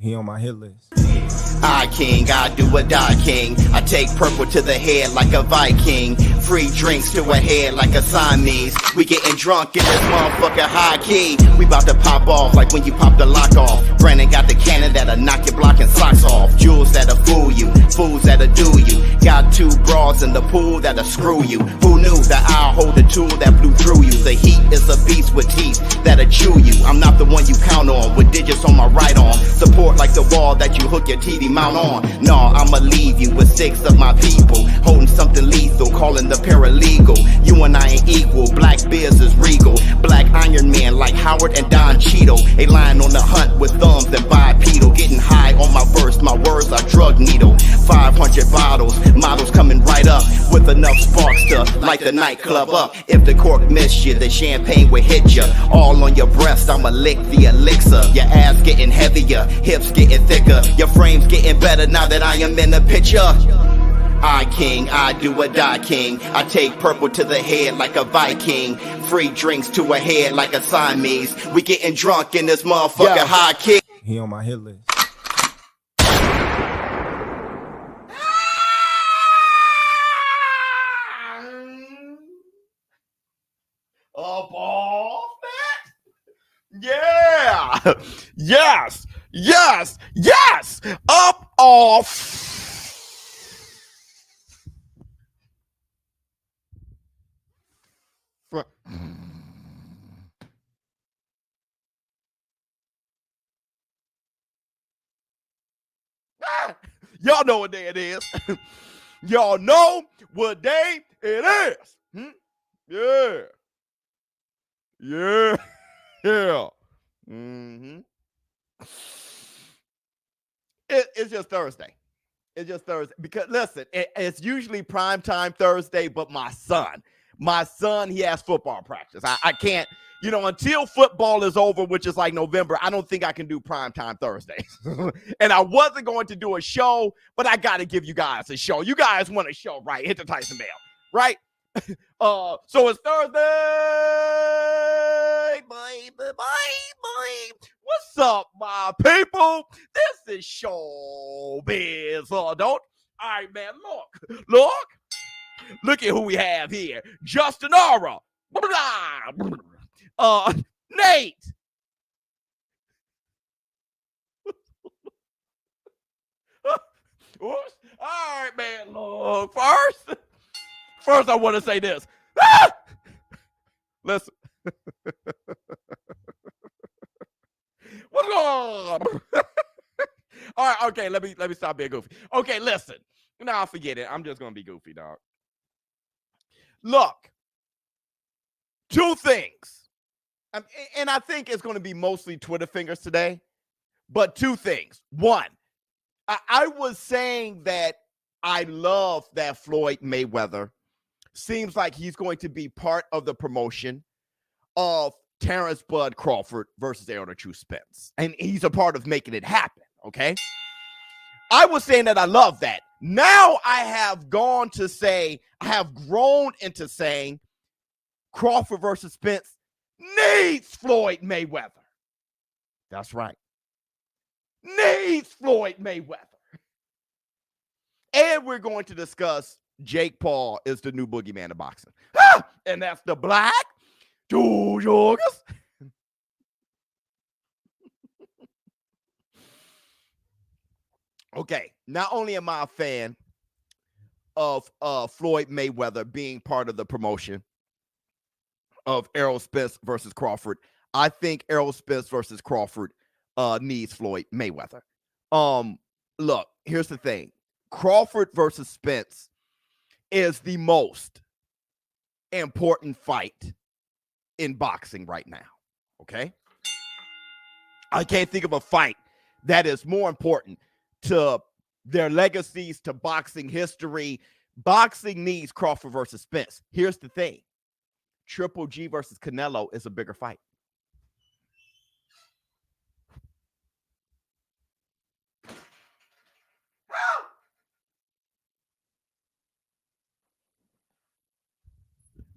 He on my hit list. I king, I do or die king. I take purple to the head like a Viking. Free drinks to a head like a Siamese. We getting drunk in this motherfucker high key. We about to pop off like when you pop the lock off. Brandon got the cannon that'll knock your block and socks off. Jewels that'll fool you, fools that'll do you. Got two bras in the pool that'll screw you. Who knew that I'll hold the tool that blew through you? The heat is a beast with teeth that'll chew you. I'm not the one you count on with digits on my right arm. Support like the wall that you hook your TV mount on. Nah, I'ma leave you with 6 of my people, holding something lethal, calling the paralegal. You and I ain't equal, black beers is regal. Black Iron Man like Howard and Don Cheadle. A lion on the hunt with thumbs and bipedal. Getting high on my verse, my words are drug needle. 500 bottles, models coming right up with enough sparks to light the nightclub up. If the cork missed you, the champagne will hit you. All on your breast, I'ma lick the elixir. Your ass getting heavier, hips getting thicker. Your frame's getting better now that I am in the picture. I king, I do or die king. I take purple to the head like a Viking. Free drinks to a head like a Siamese. We getting drunk in this motherfucker high king. He on my hit list. Up off it? Yeah! Yes! Yes! Yes! Up off! Y'all know what day it is. Y'all know what day it is. Yeah. Yeah. Yeah. It's just Thursday. It's just Thursday. Because listen, it's usually primetime Thursday, but my son, he has football practice. I can't, until football is over, which is like November, I don't think I can do primetime Thursdays. And I wasn't going to do a show, but I got to give you guys a show. You guys want a show, right? Hit the Tyson bell, right? So it's Thursday. Bye. What's up, my people? This is ShowBizz Adult. All right, man, look at who we have here. Justin Aura. Nate. Oops. All right, man, look, First, I want to say this. Listen. What's going on? All right, okay, let me stop being goofy. Okay, listen. Nah, forget it. I'm just going to be goofy, dog. Look. 2 things. And I think it's going to be mostly Twitter fingers today. But 2 things. 1, I was saying that I love that Floyd Mayweather seems like he's going to be part of the promotion of Terrence Bud Crawford versus Aaron True Spence. And he's a part of making it happen, okay? I was saying that I love that. Now I have grown into saying Crawford versus Spence needs Floyd Mayweather. That's right. Needs Floyd Mayweather. And we're going to discuss Jake Paul is the new boogeyman of boxing. And that's the Black Two Jokers. Okay, not only am I a fan of Floyd Mayweather being part of the promotion of Errol Spence versus Crawford, I think Errol Spence versus Crawford needs Floyd Mayweather. Look, here's the thing. Crawford versus Spence is the most important fight in boxing right now, okay? I can't think of a fight that is more important to their legacies, to boxing history. Boxing needs Crawford versus Spence. Here's the thing. Triple G versus Canelo is a bigger fight.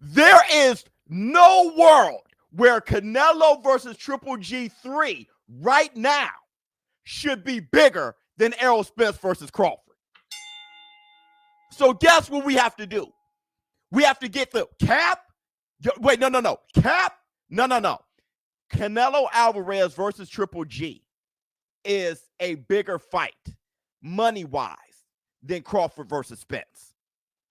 There is no world where Canelo versus Triple G3 right now should be bigger than Errol Spence versus Crawford. So guess what we have to do? We have to get the cap. Wait, no. Cap? No. Canelo Alvarez versus Triple G is a bigger fight, money-wise, than Crawford versus Spence.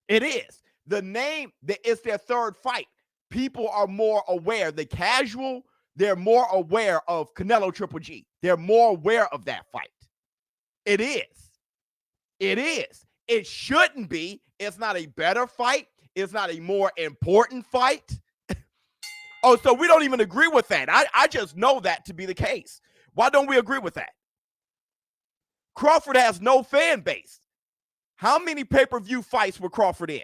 It is. It's their third fight. People are more aware. The casual, they're more aware of Canelo Triple G. They're more aware of that fight. It is. It shouldn't be. It's not a better fight. It's not a more important fight. Oh, so we don't even agree with that. I just know that to be the case. Why don't we agree with that? Crawford has no fan base. How many pay-per-view fights were Crawford in?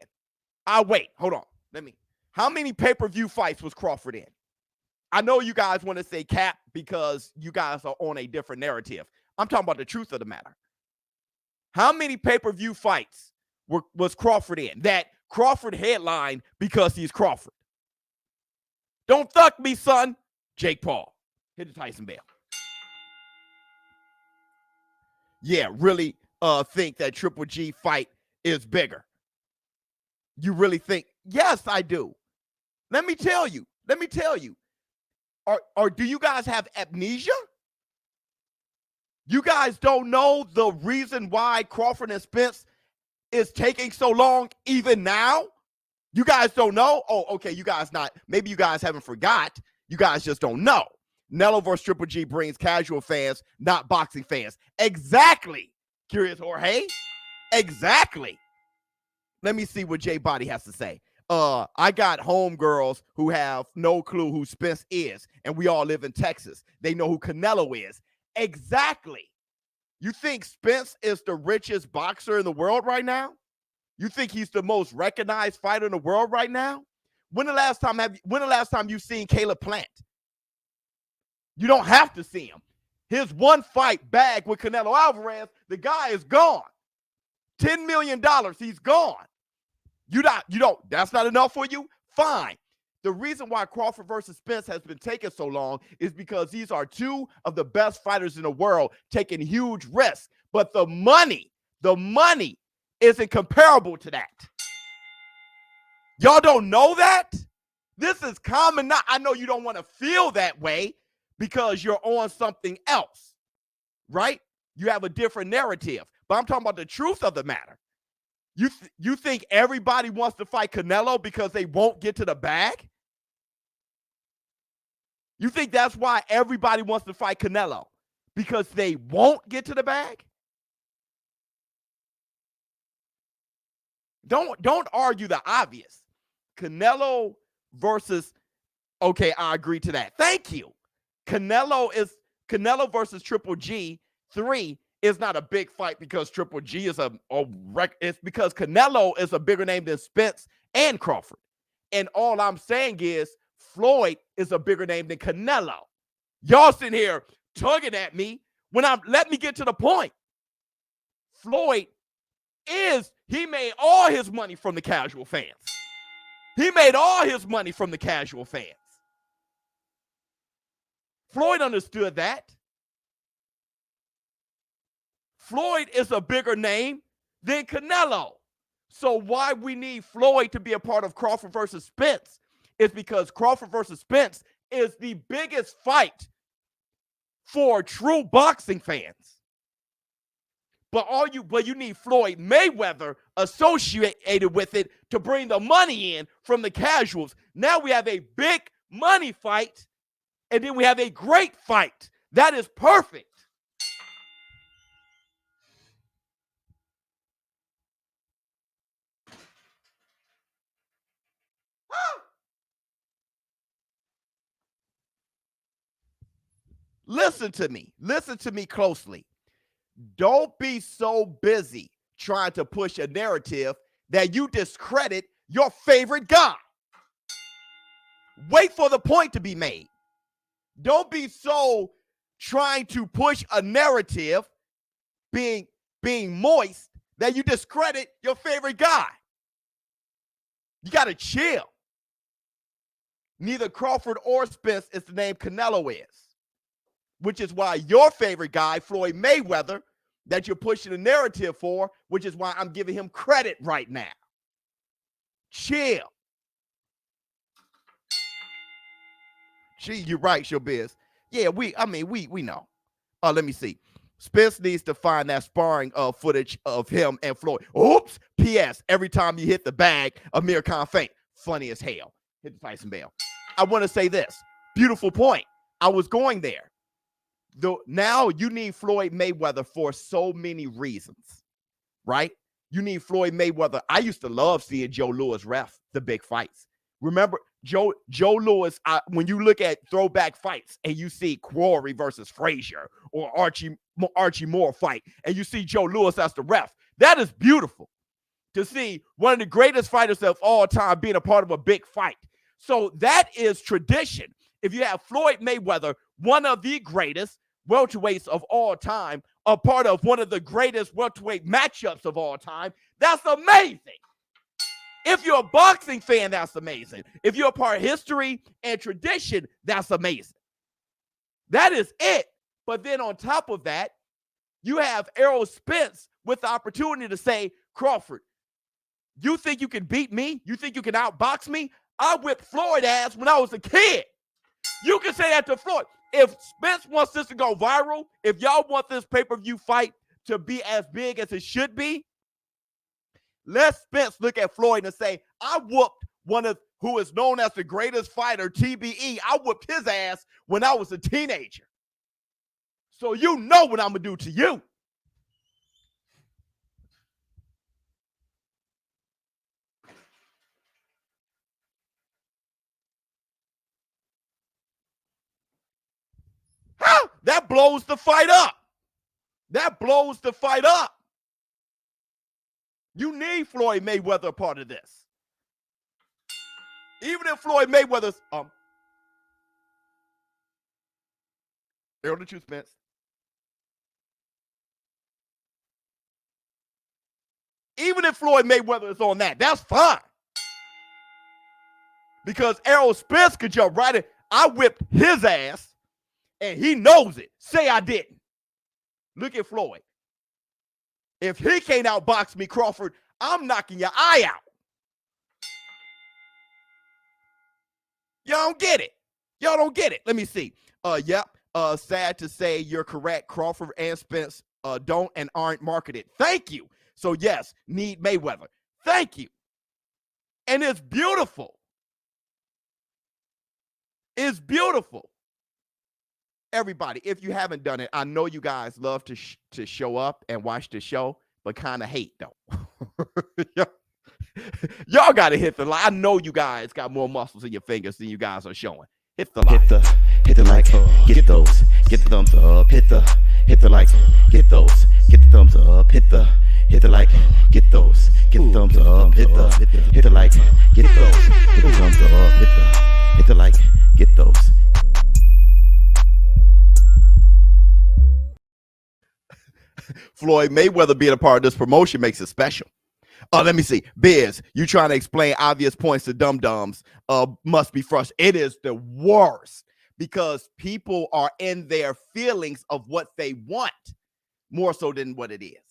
Hold on. How many pay-per-view fights was Crawford in? I know you guys want to say cap because you guys are on a different narrative. I'm talking about the truth of the matter. How many pay-per-view fights was Crawford in that Crawford headlined because he's Crawford? Don't thuck me, son. Jake Paul. Hit the Tyson bell. Yeah, really think that Triple G fight is bigger. You really think? Yes, I do. Let me tell you. Or do you guys have amnesia? You guys don't know the reason why Crawford and Spence is taking so long even now? You guys don't know? Oh, okay, maybe you guys haven't forgot. You guys just don't know. Nello versus Triple G brings casual fans, not boxing fans. Exactly. Curious Jorge? Exactly. Let me see what Jay Body has to say. I got homegirls who have no clue who Spence is, and we all live in Texas. They know who Canelo is. Exactly. You think Spence is the richest boxer in the world right now? You think he's the most recognized fighter in the world right now? When the last time you've seen Caleb Plant? You don't have to see him. His one fight bag with Canelo Alvarez, the guy is gone. $10 million, he's gone. That's not enough for you? Fine. The reason why Crawford versus Spence has been taking so long is because these are two of the best fighters in the world taking huge risks. But the money isn't comparable to that. Y'all don't know that? This is common. I know you don't want to feel that way because you're on something else, right? You have a different narrative. But I'm talking about the truth of the matter. You think everybody wants to fight Canelo because they won't get to the bag? You think that's why everybody wants to fight Canelo? Because they won't get to the bag? Don't argue the obvious. Canelo versus, okay, I agree to that. Thank you. Canelo versus Triple G 3 is not a big fight because Triple G is it's because Canelo is a bigger name than Spence and Crawford. And all I'm saying is Floyd is a bigger name than Canelo. Y'all sitting here tugging at me let me get to the point. Floyd he made all his money from the casual fans. Floyd understood that. Floyd is a bigger name than Canelo. So why we need Floyd to be a part of Crawford versus Spence is because Crawford versus Spence is the biggest fight for true boxing fans. But you need Floyd Mayweather associated with it to bring the money in from the casuals. Now we have a big money fight, and then we have a great fight. That is perfect. Listen to me closely. Don't be so busy trying to push a narrative that you discredit your favorite guy. Wait for the point to be made. Don't be so trying to push a narrative being moist that you discredit your favorite guy. You got to chill. Neither Crawford or Spence is the name Canelo is. which is why your favorite guy, Floyd Mayweather, that you're pushing the narrative for, which is why I'm giving him credit right now. Chill. Gee, you're right, ShowBizz. Yeah, we know. Let me see. Spence needs to find that sparring footage of him and Floyd. Oops. P.S. Every time you hit the bag, Amir Khan faint. Funny as hell. Hit the Tyson bell. I want to say this. Beautiful point. I was going there. Now you need Floyd Mayweather for so many reasons, right? You need Floyd Mayweather. I used to love seeing Joe Louis ref the big fights. Remember, Joe Louis, when you look at throwback fights and you see Quarry versus Frazier or Archie Moore fight, and you see Joe Louis as the ref, that is beautiful to see one of the greatest fighters of all time being a part of a big fight. So that is tradition. If you have Floyd Mayweather, one of the greatest welterweights of all time, a part of one of the greatest welterweight matchups of all time, that's amazing. If you're a boxing fan, that's amazing. If you're a part of history and tradition, that's amazing. That is it. But then on top of that, you have Errol Spence with the opportunity to say, Crawford, you think you can beat me? You think you can outbox me? I whipped Floyd ass when I was a kid. You can say that to Floyd. If Spence wants this to go viral, if y'all want this pay-per-view fight to be as big as it should be, let Spence look at Floyd and say, I whooped one of who is known as the greatest fighter, TBE. I whooped his ass when I was a teenager. So you know what I'm going to do to you. That blows the fight up. That blows the fight up. You need Floyd Mayweather a part of this. Even if Floyd Mayweather's Errol the Truth Spence. Even if Floyd Mayweather is on that, that's fine. Because Errol Spence could jump right in. I whipped his ass. And he knows it. Say I didn't. Look at Floyd. If he can't outbox me, Crawford, I'm knocking your eye out. Y'all don't get it. Y'all don't get it. Let me see. Yep. Sad to say you're correct. Crawford and Spence don't and aren't marketed. Thank you. So yes, need Mayweather. Thank you. And it's beautiful. It's beautiful. Everybody, if you haven't done it, I know you guys love to show up and watch the show, but kind of hate though. Y'all got to hit the like. I know you guys got more muscles in your fingers than you guys are showing. Hit the like. Hit the like. Get those. Get the thumbs up. Hit the like. Get those. Get the thumbs up. Hit the like. Get those. Get the thumbs up. Hit the like. Get those. Hit the thumbs up. Hit the like. Get those. Floyd Mayweather being a part of this promotion makes it special. Let me see. Biz, you trying to explain obvious points to dum-dums must be frustrating. It is the worst because people are in their feelings of what they want more so than what it is,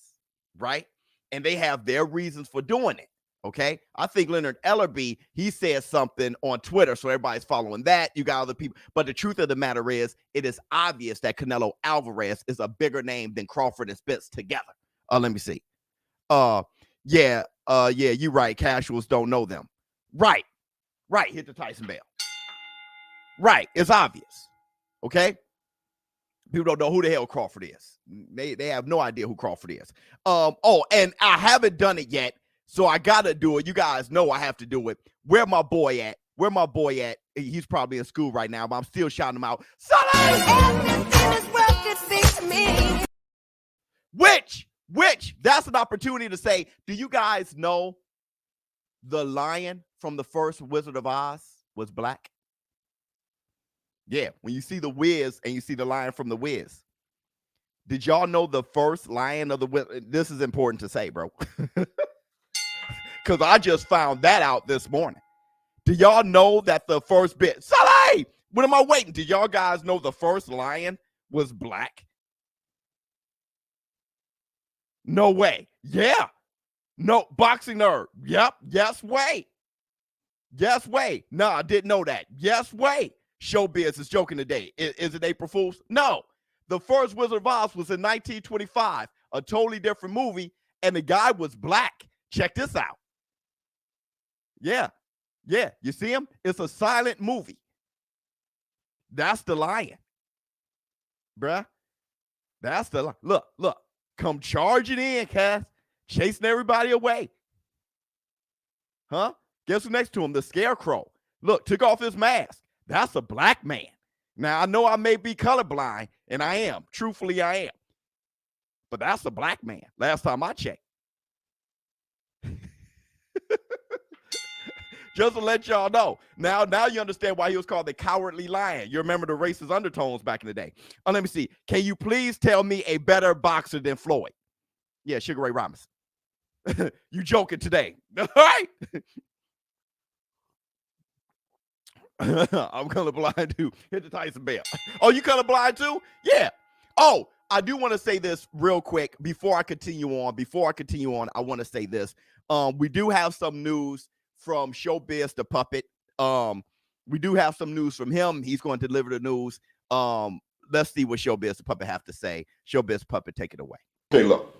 right? And they have their reasons for doing it, okay? I think Leonard Ellerby, he said something on Twitter, so everybody's following that. You got other people. But the truth of the matter is, it is obvious that Canelo Alvarez is a bigger name than Crawford and Spence together. Let me see. Yeah, you're right. Casuals don't know them. Right. Hit the Tyson bell. Right. It's obvious. Okay. People don't know who the hell Crawford is. They have no idea who Crawford is. And I haven't done it yet, so I gotta do it. You guys know I have to do it. Where my boy at? He's probably in school right now, but I'm still shouting him out. Which that's an opportunity to say, do you guys know the lion from the first Wizard of Oz was black? Yeah, when you see the Wiz and you see the lion from the Wiz. Did y'all know the first lion of the Wiz? This is important to say, bro. Because I just found that out this morning. Do y'all know that the first bit? Saleh! What am I waiting? Did y'all guys know the first lion was black? No way. Yeah. No, boxing nerd. Yep. Yes way. Yes way. No, I didn't know that. Yes way. ShowBizz is joking today. Is it April Fool's? No. The first Wizard of Oz was in 1925, a totally different movie, and the guy was black. Check this out. Yeah. Yeah. You see him? It's a silent movie. That's the lion. Bruh. That's the lion. Look. Come charging in, Cass. Chasing everybody away. Huh? Guess who's next to him? The Scarecrow. Look, took off his mask. That's a black man. Now, I know I may be colorblind, and I am. Truthfully, I am. But that's a black man. Last time I checked. Just to let y'all know. Now you understand why he was called the Cowardly Lion. You remember the racist undertones back in the day. Let me see. Can you please tell me a better boxer than Floyd? Yeah, Sugar Ray Robinson. You joking today. All right? I'm colorblind too. Hit the Tyson bell. Oh, you colorblind too? Yeah. Oh, I do want to say this real quick before I continue on. I want to say this. We do have some news from ShowBizz the Puppet. We do have some news from him. He's going to deliver the news. Let's see what ShowBizz the Puppet have to say. ShowBizz Puppet, take it away. Okay, look.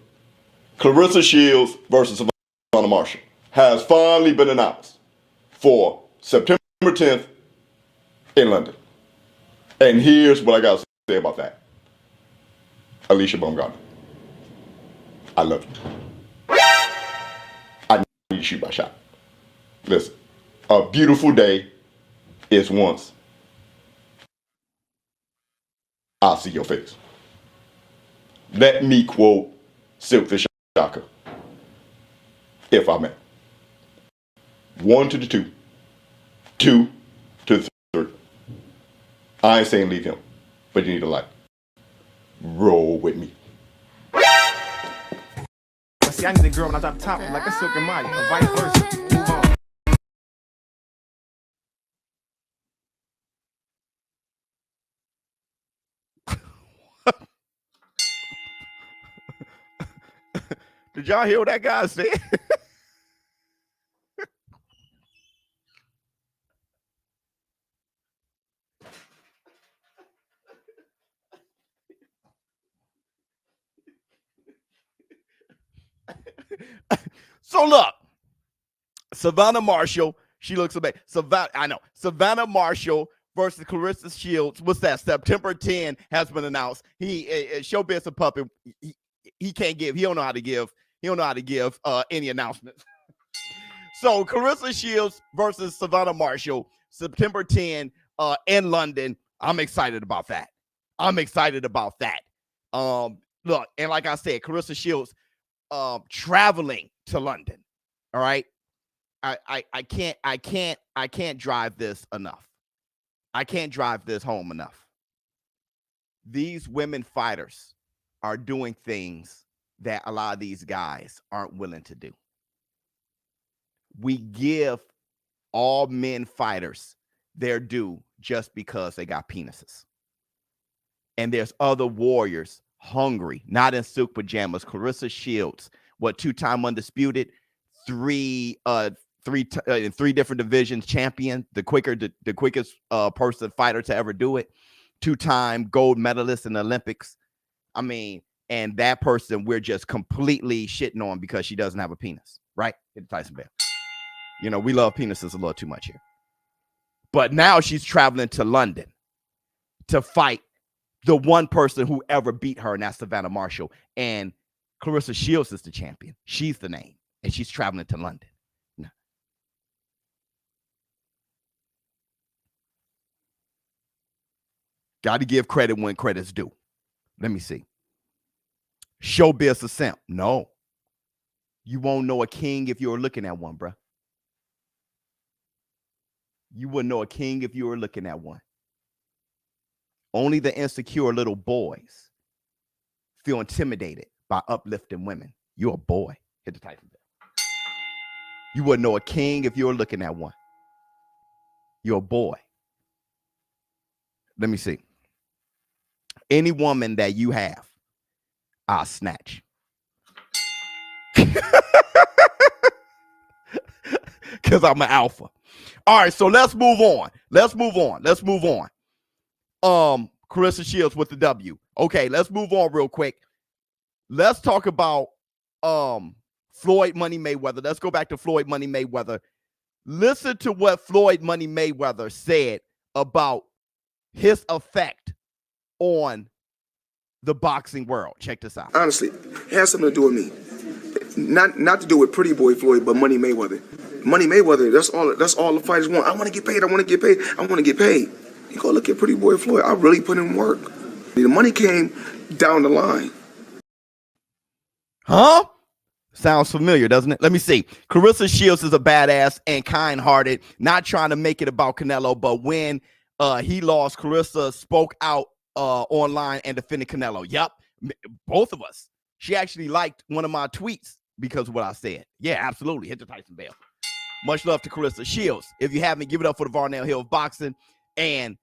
Claressa Shields versus Savannah Marshall has finally been announced for September 10th in London. And here's what I got to say about that. Alicia Baumgartner, I love you. I need you to shoot my shot. Listen, a beautiful day is once I'll see your face. Let me quote Silk the Shocker, if I may. 1 to the 2, 2 to the 3. I ain't saying leave him, but you need to like. Roll with me. See, I need a girl when I drop top like a Silk and Maya, or vice versa. Move on. Did y'all hear what that guy said? So look, Savannah Marshall, she looks amazing. Savannah Marshall versus Claressa Shields. What's that? September 10 has been announced. ShowBizz a Puppet. He can't give. He don't know how to give. He don't know how to give any announcements. So Claressa Shields versus Savannah Marshall, September 10 in London. I'm excited about that. Look, and like I said, Claressa Shields traveling to London. All right. I can't drive this enough. I can't drive this home enough. These women fighters are doing things that a lot of these guys aren't willing to do. We give all men fighters their due just because they got penises. And there's other warriors hungry, not in silk pajamas. Claressa Shields, what, 2-time undisputed, three different divisions champion, the quickest person fighter to ever do it, 2-time gold medalist in the Olympics. I mean, and that person we're just completely shitting on because she doesn't have a penis, right? Hit the Tyson bell. You know, we love penises a little too much here. But now she's traveling to London to fight the one person who ever beat her, and that's Savannah Marshall. And Claressa Shields is the champion. She's the name, and she's traveling to London. No. Got to give credit when credit's due. Let me see. ShowBizz a simp. No. You won't know a king if you were looking at one, bruh. You wouldn't know a king if you were looking at one. Only the insecure little boys feel intimidated by uplifting women. You're a boy. Hit the Tyson bell. You wouldn't know a king if you were looking at one. You're a boy. Let me see. any woman that you have, I'll snatch. Because I'm an alpha. All right, so let's move on. Claressa Shields with the W. Okay, let's move on real quick. Let's talk about Floyd Money Mayweather. Let's go back to Floyd Money Mayweather. Listen to what Floyd Money Mayweather said about his effect on the boxing world. Check this out. Honestly, it has something to do with me. Not to do with Pretty Boy Floyd, but Money Mayweather. Money Mayweather, that's all the fighters want. I want to get paid, I want to get paid, I want to get paid. You go look at Pretty Boy Floyd. I really put in work. The money came down the line. Huh? Sounds familiar, doesn't it? Let me see. Claressa Shields is a badass and kind-hearted, not trying to make it about Canelo, but when he lost, Claressa spoke out online and defended Canelo. Yep, both of us. She actually liked one of my tweets because of what I said. Yeah, absolutely. Hit the Tyson bell. Much love to Claressa Shields. If you haven't, give it up for the Varnell Hill of Boxing and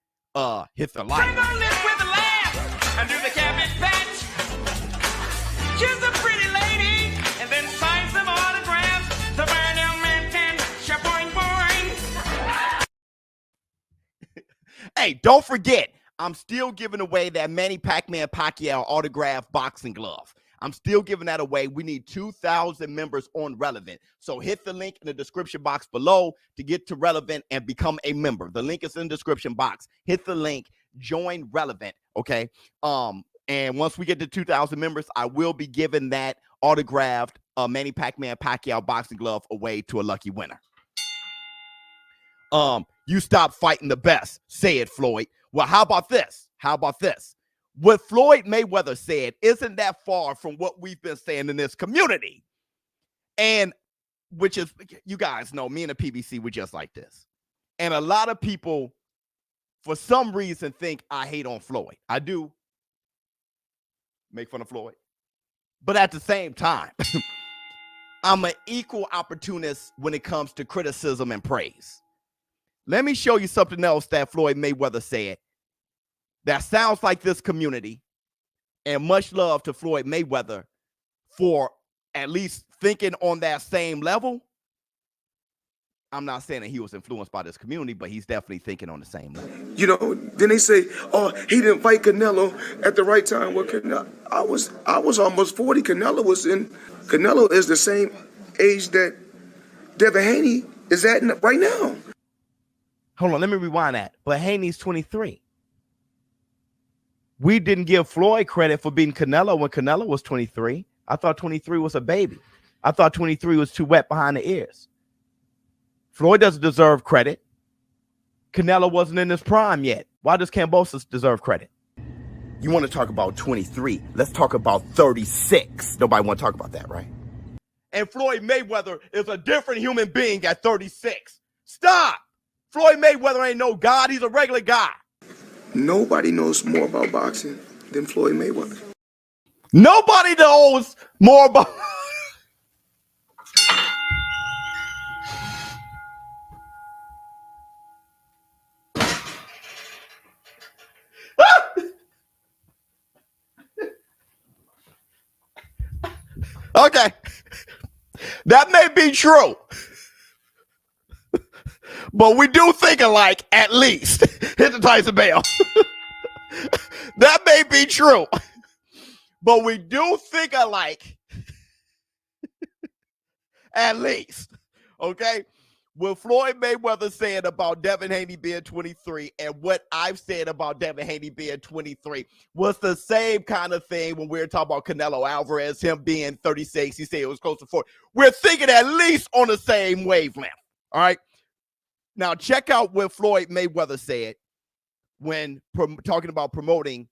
hit the like. And do the cabbage patch. She's a pretty lady, and then sign some autographs. The Varnell man can boing boing. Hey, don't forget, I'm still giving away that Manny Pacquiao autographed boxing glove. I'm still giving that away. We need 2,000 members on Relevnt. So hit the link in the description box below to get to Relevnt and become a member. The link is in the description box. Hit the link, join Relevnt, okay? And once we get to 2,000 members, I will be giving that autographed Manny Pacquiao boxing glove away to a lucky winner. You stop fighting the best, say it, Floyd. Well, how about this? What Floyd Mayweather said isn't that far from what we've been saying in this community. And which is, you guys know, me and the PBC, we're just like this. And a lot of people, for some reason, think I hate on Floyd. I do make fun of Floyd. But at the same time, I'm an equal opportunist when it comes to criticism and praise. Let me show you something else that Floyd Mayweather said that sounds like this community, and much love to Floyd Mayweather for at least thinking on that same level. I'm not saying that he was influenced by this community, but he's definitely thinking on the same level. You know, then they say, oh, he didn't fight Canelo at the right time. Well, I was almost 40. Canelo is the same age that Devin Haney is at right now. Hold on, let me rewind that. But Haney's 23. We didn't give Floyd credit for beating Canelo when Canelo was 23. I thought 23 was a baby. I thought 23 was too wet behind the ears. Floyd doesn't deserve credit. Canelo wasn't in his prime yet. Why does Kambosos deserve credit? You want to talk about 23. Let's talk about 36. Nobody want to talk about that, right? And Floyd Mayweather is a different human being at 36. Stop! Floyd Mayweather ain't no god. He's a regular guy. Nobody knows more about boxing than Floyd Mayweather. Nobody knows more about... Okay. That may be true. But we do think alike, at least. Hit the Tyson bell. That may be true. But we do think alike. At least. Okay? What Floyd Mayweather said about Devin Haney being 23 and what I've said about Devin Haney being 23 was the same kind of thing when we were talking about Canelo Alvarez, him being 36. He said it was close to 40. We're thinking at least on the same wavelength. All right? Now, check out what Floyd Mayweather said when talking about promoting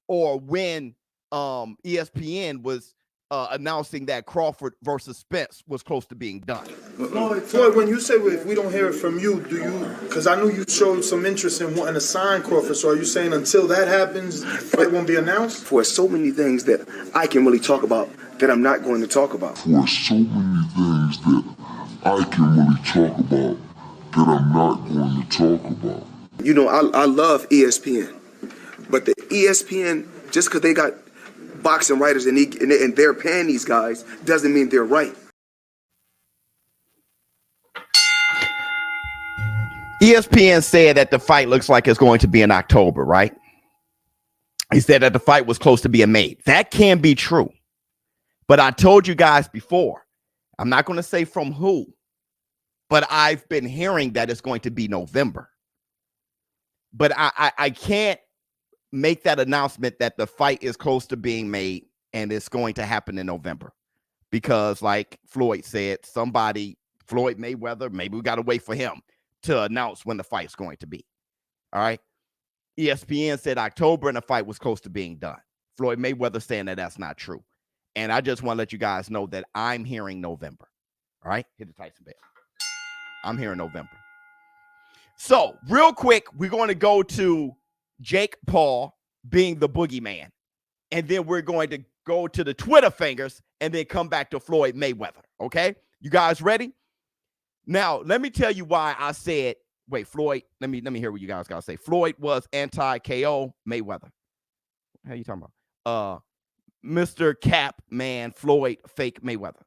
or when ESPN was announcing that Crawford versus Spence was close to being done. Floyd, when you say if we don't hear it from you, do you, because I know you showed some interest in wanting to sign Crawford, so are you saying until that happens, it won't be announced? For so many things that I can really talk about that I'm not going to talk about. For so many things that I can really talk about that I'm not going to talk about. You know, I love ESPN, but the ESPN Just because they got boxing writers and they're paying these guys doesn't mean they're right. ESPN said that the fight looks like it's going to be in October, right? He said that the fight was close to being made. That can be true. But I told you guys before, I'm not going to say from who, but I've been hearing that it's going to be November. But I can't make that announcement that the fight is close to being made and it's going to happen in November. Because like Floyd said, Floyd Mayweather, maybe we got to wait for him to announce when the fight's going to be. All right. ESPN said October and the fight was close to being done. Floyd Mayweather saying that that's not true. And I just want to let you guys know that I'm hearing November. All right. Hit the Tyson bell. I'm hearing November. So real quick, we're going to go to Jake Paul being the boogeyman. And then we're going to go to the Twitter fingers and then come back to Floyd Mayweather. Okay. You guys ready? Now, let me tell you why I said, wait, Floyd, let me hear what you guys got to say. Floyd was anti-KO Mayweather. How you talking about? Mr. Cap, man, Floyd, fake Mayweather.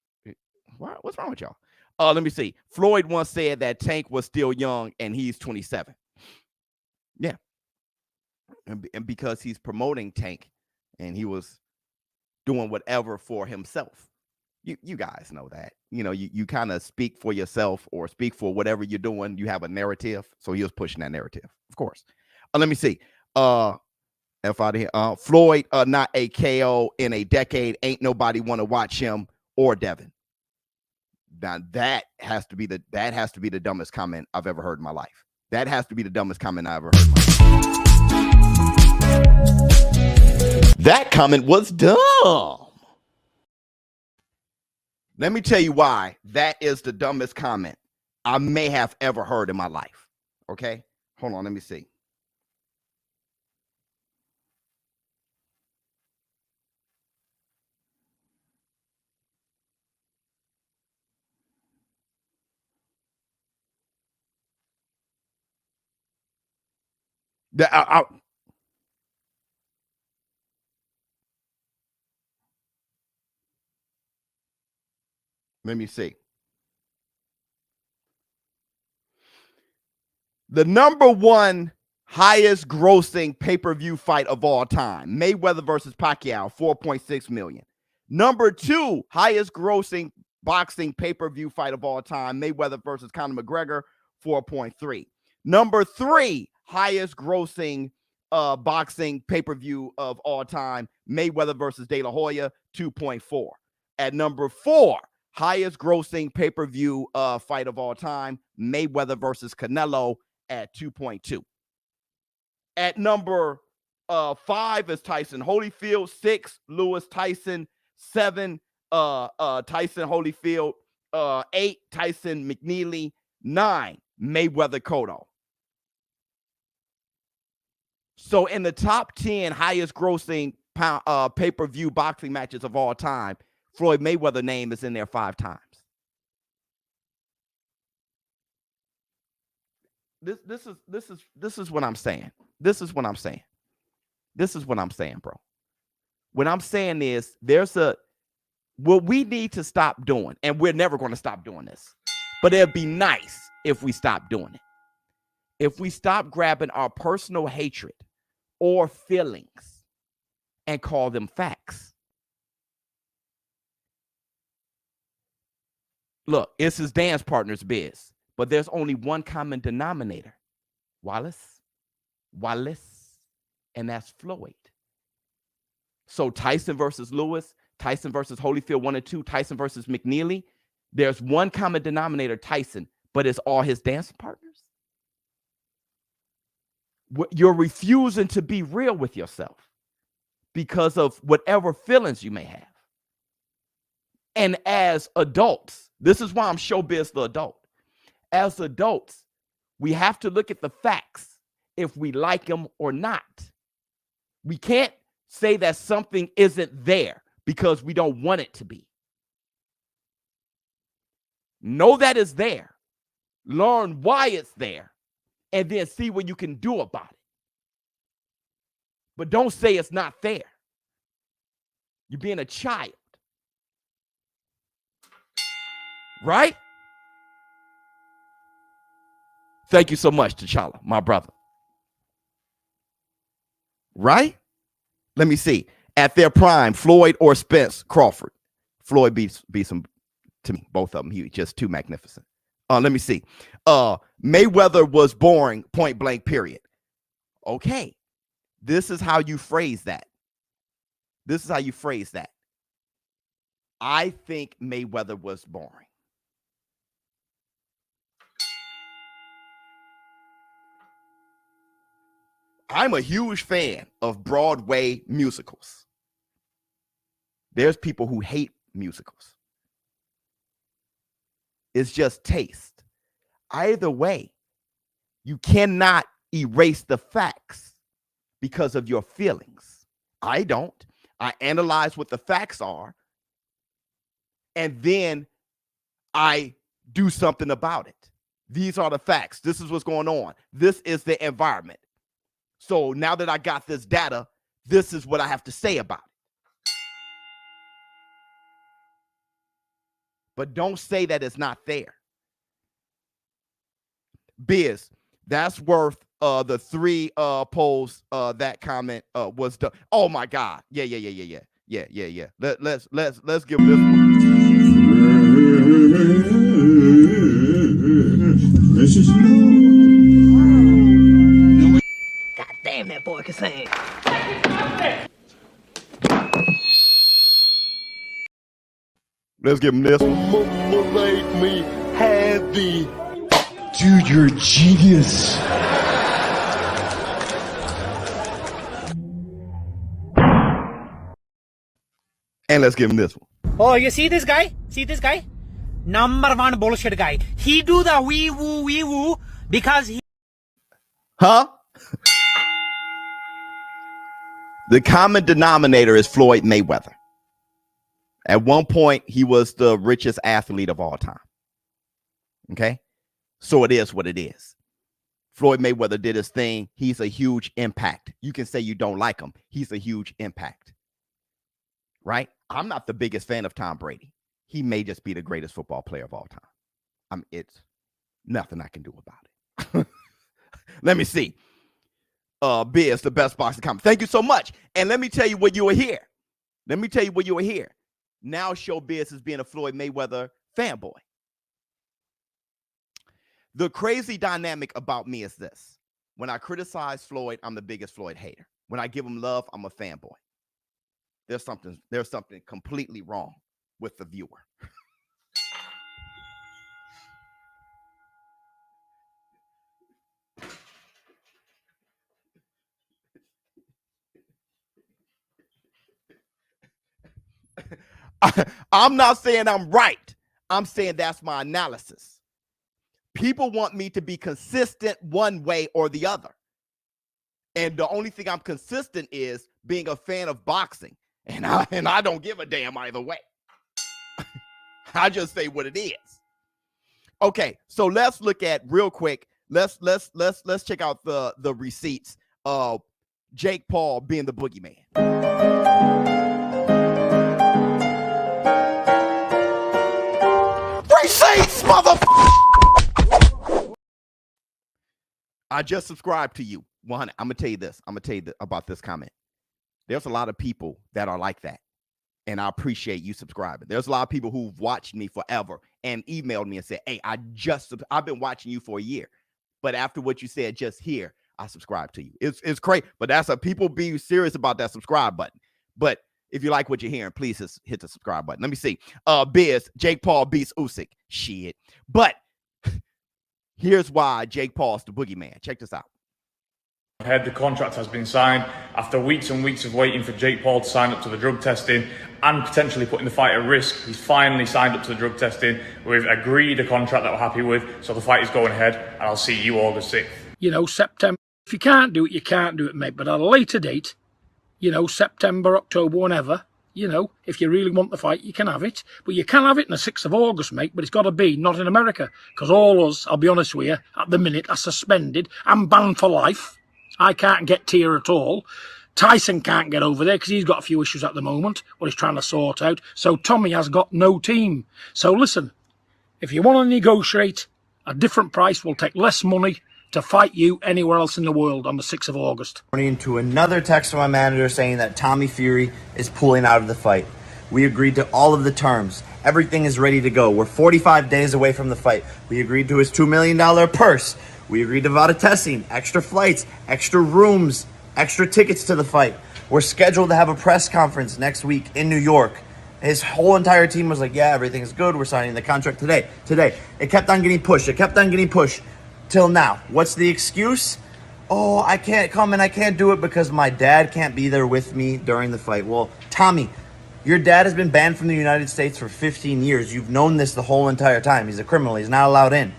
What's wrong with y'all? Let me see. Floyd once said that Tank was still young and he's 27. Yeah. And because he's promoting Tank and he was doing whatever for himself. You guys know that. You know, you kind of speak for yourself or speak for whatever you're doing. You have a narrative. So he was pushing that narrative, of course. Let me see. F out of here. Floyd, not a KO in a decade. Ain't nobody want to watch him or Devin. Now that has to be the dumbest comment I've ever heard in my life. That has to be the dumbest comment I ever heard in my life. That comment was dumb. Let me tell you why that is the dumbest comment I may have ever heard in my life. Okay? Hold on, let me see. Let me see. The number one highest grossing pay-per-view fight of all time, Mayweather versus Pacquiao, 4.6 million. Number two highest grossing boxing pay-per-view fight of all time, Mayweather versus Conor McGregor, 4.3. Number three highest grossing boxing pay-per-view of all time, Mayweather versus De La Hoya, 2.4. At number four, highest grossing pay-per-view fight of all time, Mayweather versus Canelo at 2.2. At number 5 is Tyson Holyfield. 6, Lewis Tyson. 7, Tyson Holyfield. 8, Tyson McNeely. 9, Mayweather Cotto. So in the top 10 highest grossing pay-per-view boxing matches of all time, Floyd Mayweather name is in there 5 times. This is what I'm saying. This is what I'm saying. This is what I'm saying, bro. What I'm saying is what we need to stop doing, and we're never going to stop doing this, but it'd be nice if we stop doing it. If we stop grabbing our personal hatred or feelings and call them facts. Look, it's his dance partner's biz, but there's only one common denominator. Wallace, and that's Floyd. So Tyson versus Lewis, Tyson versus Holyfield 1 and 2, Tyson versus McNeely. There's one common denominator, Tyson, but it's all his dance partners. You're refusing to be real with yourself because of whatever feelings you may have. And as adults, this is why I'm ShowBizz the adult. As adults, we have to look at the facts if we like them or not. We can't say that something isn't there because we don't want it to be. Know that it's there. Learn why it's there. And then see what you can do about it. But don't say it's not there. You're being a child. Right? Thank you so much, T'Challa, my brother. Right? Let me see. At their prime, Floyd or Spence, Crawford. Floyd beats him to me. Both of them. He was just too magnificent. Let me see. Mayweather was boring, point blank, period. Okay. This is how you phrase that. This is how you phrase that. I think Mayweather was boring. I'm a huge fan of Broadway musicals. There's people who hate musicals. It's just taste. Either way, you cannot erase the facts because of your feelings. I don't. I analyze what the facts are, and then I do something about it. These are the facts. This is what's going on. This is the environment. So now that I got this data, this is what I have to say about it. But don't say that it's not there. Biz, that's worth the 3 polls. That comment was done. Oh my God. Yeah. Let's give this one. God damn, that boy can sing. Let's give him this one. Make me happy. Dude, you're a genius. And let's give him this one. Oh, you see this guy? See this guy? Number 1 bullshit guy. He do the wee woo because he... Huh? The common denominator is Floyd Mayweather. At one point, he was the richest athlete of all time. Okay? So it is what it is. Floyd Mayweather did his thing. He's a huge impact. You can say you don't like him. He's a huge impact. Right? I'm not the biggest fan of Tom Brady. He may just be the greatest football player of all time. It's nothing I can do about it. Let me see. Biz, the best boxing comment. Thank you so much. And let me tell you what you were here. Now ShowBizz is being a Floyd Mayweather fanboy. The crazy dynamic about me is this. When I criticize Floyd, I'm the biggest Floyd hater. When I give him love, I'm a fanboy. There's something completely wrong with the viewer. I'm not saying I'm right. I'm saying that's my analysis. People want me to be consistent one way or the other. And the only thing I'm consistent is being a fan of boxing. And I don't give a damn either way. I just say what it is. Okay, so let's look at real quick. Let's check out the receipts of Jake Paul being the boogeyman. Receipts, motherfucker! I just subscribed to you. 100. I'm gonna tell you this. About this comment. There's a lot of people that are like that, and I appreciate you subscribing. There's a lot of people who've watched me forever and emailed me and said, "Hey, I've been watching you for a year, but after what you said just here, I subscribe to you." It's crazy, but that's people be serious about that subscribe button. But if you like what you're hearing, please just hit the subscribe button. Let me see. Biz, Jake Paul beats Usyk. Shit. But here's why Jake Paul's the boogeyman. Check this out. The contract has been signed after weeks and weeks of waiting for Jake Paul to sign up to the drug testing and potentially putting the fight at risk. He's finally signed up to the drug testing. We've agreed a contract that we're happy with, so the fight is going ahead, and I'll see you August 6th. You know, September. If you can't do it, you can't do it, mate. But at a later date, you know, September, October, whenever, you know, if you really want the fight, you can have it. But you can have it on the 6th of August, mate, but it's got to be not in America. Because all us, I'll be honest with you, at the minute are suspended. I'm banned for life. I can't get to here at all. Tyson can't get over there because he's got a few issues at the moment, what he's trying to sort out. So Tommy has got no team. So listen, if you want to negotiate a different price, we'll take less money to fight you anywhere else in the world on the 6th of August. Into another text from my manager saying that Tommy Fury is pulling out of the fight. We agreed to all of the terms. Everything is ready to go. We're 45 days away from the fight. We agreed to his $2 million purse. We agreed to VADA testing, extra flights, extra rooms, extra tickets to the fight. We're scheduled to have a press conference next week in New York. His whole entire team was like, yeah, everything's good. We're signing the contract today. It kept on getting pushed. Till now. What's the excuse? Oh, I can't come and I can't do it because my dad can't be there with me during the fight. Well, Tommy, your dad has been banned from the United States for 15 years. You've known this the whole entire time. He's a criminal. He's not allowed in.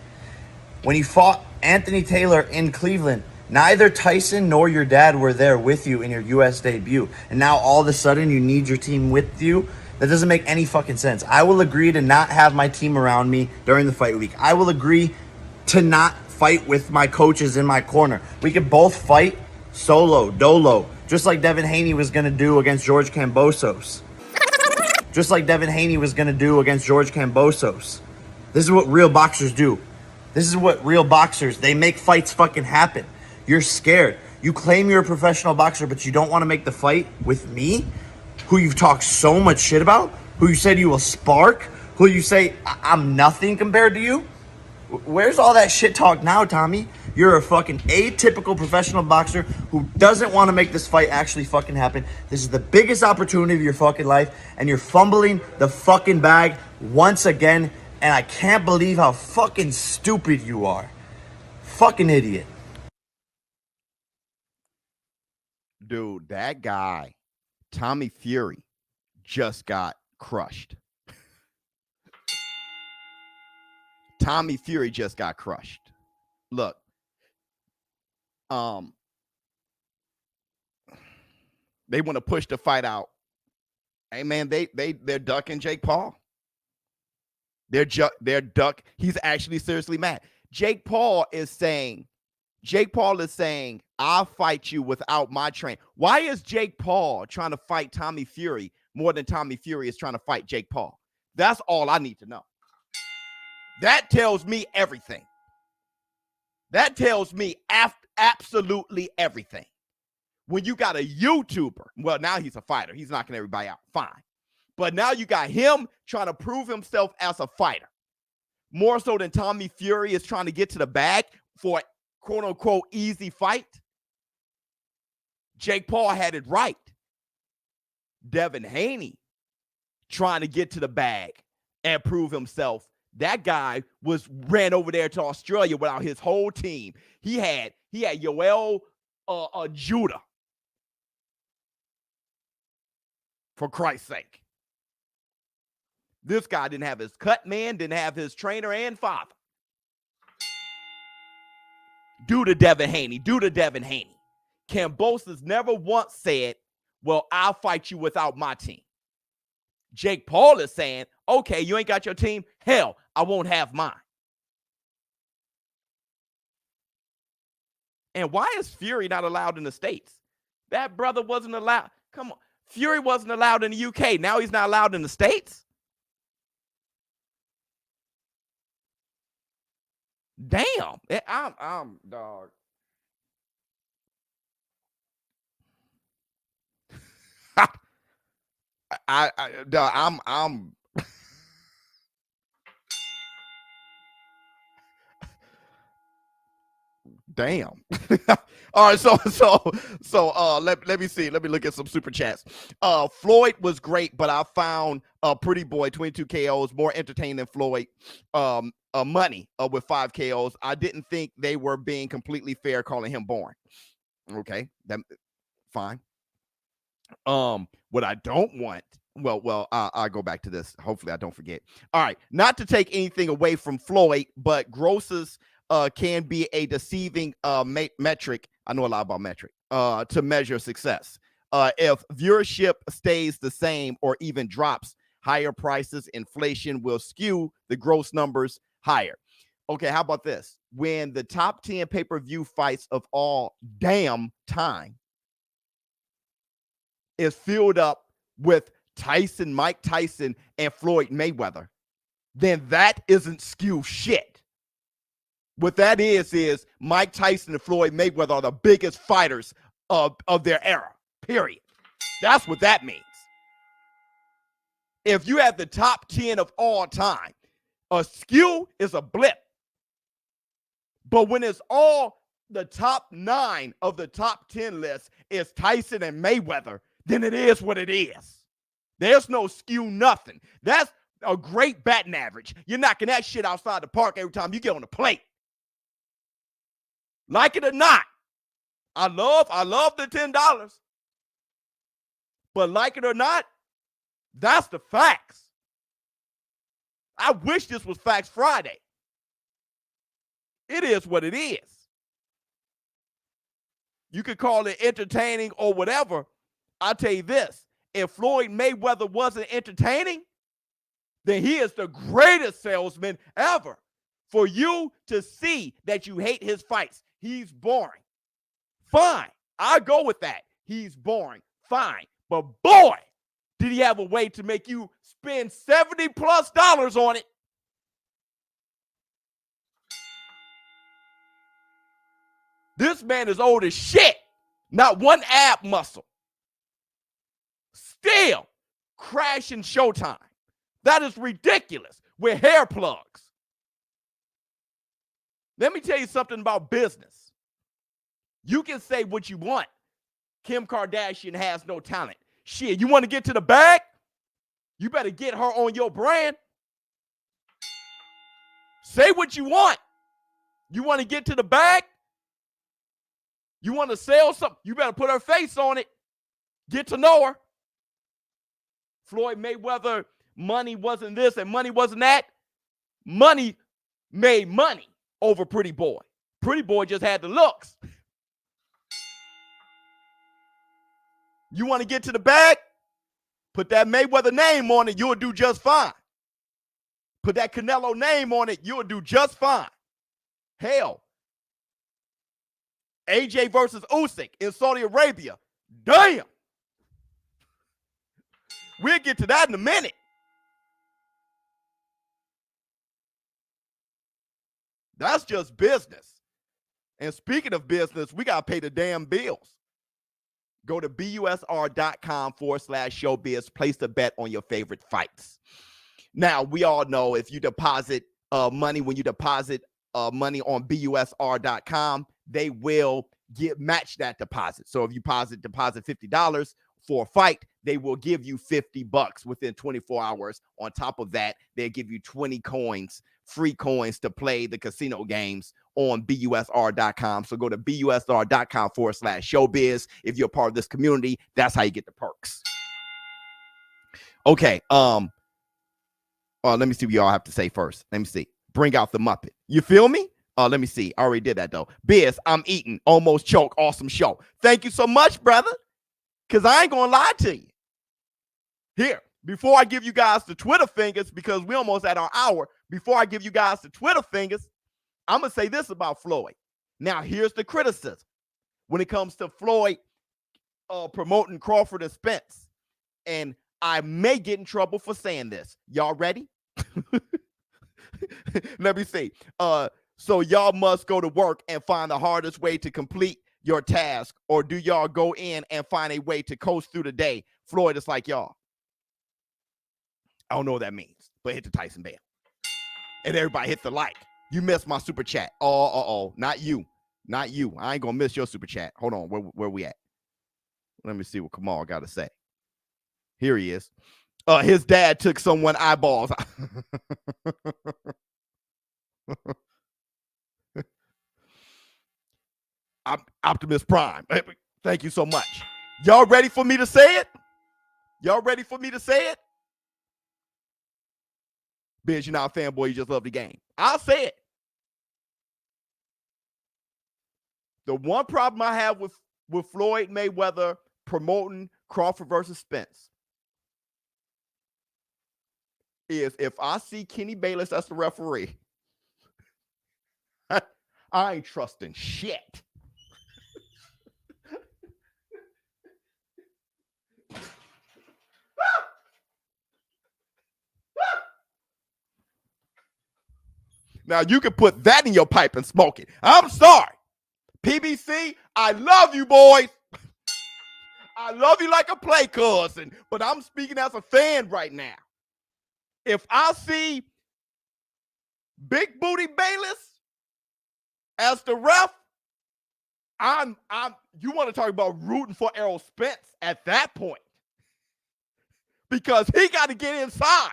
When you fought Anthony Taylor in Cleveland, neither Tyson nor your dad were there with you in your U.S. debut. And now all of a sudden you need your team with you? That doesn't make any fucking sense. I will agree to not have my team around me during the fight week. I will agree to not fight with my coaches in my corner. We could both fight solo, dolo, just like Devin Haney was going to do against George Kambosos. This is what real boxers do. They make fights fucking happen. You're scared. You claim you're a professional boxer, but you don't want to make the fight with me, who you've talked so much shit about, who you said you will spark, who you say I'm nothing compared to you. Where's all that shit talk now, Tommy? You're a fucking atypical professional boxer who doesn't want to make this fight actually fucking happen. This is the biggest opportunity of your fucking life, and you're fumbling the fucking bag once again, and I can't believe how fucking stupid you are. Fucking idiot. Dude, that guy, Tommy Fury, just got crushed. Tommy Fury just got crushed. Look, they want to push the fight out. Hey man, they're ducking Jake Paul. They're duck. He's actually seriously mad. Jake Paul is saying, I'll fight you without my train. Why is Jake Paul trying to fight Tommy Fury more than Tommy Fury is trying to fight Jake Paul? That's all I need to know. That tells me everything. That tells me absolutely everything. When you got a YouTuber, well, now he's a fighter. He's knocking everybody out. Fine. But now you got him trying to prove himself as a fighter. More so than Tommy Fury is trying to get to the bag for a quote-unquote easy fight. Jake Paul had it right. Devin Haney trying to get to the bag and prove himself. That guy ran over there to Australia without his whole team. He had Yoel Judah. For Christ's sake. This guy didn't have his cut man, didn't have his trainer and father. Due to Devin Haney. Kambosos never once said, well, I'll fight you without my team. Jake Paul is saying, okay, you ain't got your team? Hell, I won't have mine. And why is Fury not allowed in the States? That brother wasn't allowed. Come on. Fury wasn't allowed in the UK. Now he's not allowed in the States? Damn. I'm dog. I'm damn. All right, so let me see. Let me look at some super chats. Floyd was great, but I found Pretty Boy 22 KOs more entertaining than Floyd. Money with 5 KOs. I didn't think they were being completely fair calling him boring. Okay, that fine. What I don't want. Well, I'll go back to this. Hopefully, I don't forget. All right, not to take anything away from Floyd, but grosses can be a deceiving metric. I know a lot about metric to measure success. If viewership stays the same or even drops, higher prices, inflation will skew the gross numbers higher. Okay, how about this? When the top 10 pay-per-view fights of all damn time is filled up with Mike Tyson, and Floyd Mayweather, then that isn't skew shit. What that is Mike Tyson and Floyd Mayweather are the biggest fighters of their era, period. That's what that means. If you have the top 10 of all time, a skew is a blip. But when it's all the top 9 of the top 10 list is Tyson and Mayweather, then it is what it is. There's no skew nothing. That's a great batting average. You're knocking that shit outside the park every time you get on the plate. Like it or not, I love the $10. But like it or not, that's the facts. I wish this was Facts Friday. It is what it is. You could call it entertaining or whatever. I'll tell you this. If Floyd Mayweather wasn't entertaining, then he is the greatest salesman ever. For you to see that you hate his fights, he's boring. Fine. I'll go with that. He's boring. Fine. But boy, did he have a way to make you spend $70+ on it. This man is old as shit. Not one ab muscle. Still crashing Showtime. That is ridiculous. With hair plugs. Let me tell you something about business. You can say what you want. Kim Kardashian has no talent. Shit, you want to get to the bag? You better get her on your brand. Say what you want. You want to get to the bag? You want to sell something? You better put her face on it. Get to know her. Floyd Mayweather, money wasn't this and money wasn't that. Money made money over Pretty Boy. Pretty Boy just had the looks. You want to get to the bag? Put that Mayweather name on it, you'll do just fine. Put that Canelo name on it, you'll do just fine. Hell, AJ versus Usyk in Saudi Arabia. Damn. We'll get to that in a minute. That's just business. And speaking of business, we got to pay the damn bills. Go to busr.com/showbiz. Place a bet on your favorite fights. Now, we all know if you deposit money, when you deposit money on busr.com, they will match that deposit. So if you deposit $50 for a fight, they will give you $50 within 24 hours. On top of that, they'll give you 20 coins, free coins to play the casino games on busr.com. So go to busr.com/showbiz. If you're a part of this community, that's how you get the perks. Okay. Let me see what y'all have to say first. Let me see. Bring out the Muppet. You feel me? Let me see. I already did that though. Biz, I'm eating. Almost choke. Awesome show. Thank you so much, brother. Because I ain't going to lie to you. Here, before I give you guys the Twitter fingers, because we almost at our hour, before I give you guys the Twitter fingers, I'm going to say this about Floyd. Now, here's the criticism when it comes to Floyd promoting Crawford and Spence. And I may get in trouble for saying this. Y'all ready? Let me see. So y'all must go to work and find the hardest way to complete your task, or do y'all go in and find a way to coast through the day? Floyd is like, y'all, I don't know what that means, but hit the Tyson bell. And everybody hit the like. You missed my super chat. Not you. Not you. I ain't gonna miss your super chat. Hold on, where we at? Let me see what Kamal got to say. Here he is. His dad took someone eyeballs. Optimus Prime. Thank you so much. Y'all ready for me to say it? Y'all ready for me to say it? Biz, you're not a fanboy. You just love the game. I'll say it. The one problem I have with Floyd Mayweather promoting Crawford versus Spence is if I see Kenny Bayless as the referee, I ain't trusting shit. Now you can put that in your pipe and smoke it. I'm sorry. PBC, I love you, boys. I love you like a play cousin, but I'm speaking as a fan right now. If I see Big Booty Bayless as the ref, you want to talk about rooting for Errol Spence at that point. Because he got to get inside.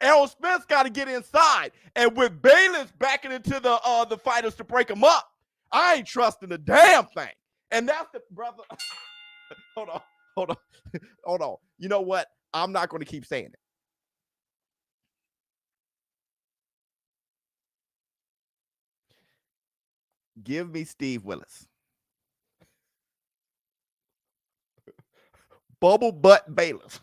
Errol Spence got to get inside. And with Bayless backing into the fighters to break them up, I ain't trusting a damn thing. And that's the brother. Hold on. You know what? I'm not going to keep saying it. Give me Steve Willis. Bubble butt Bayless.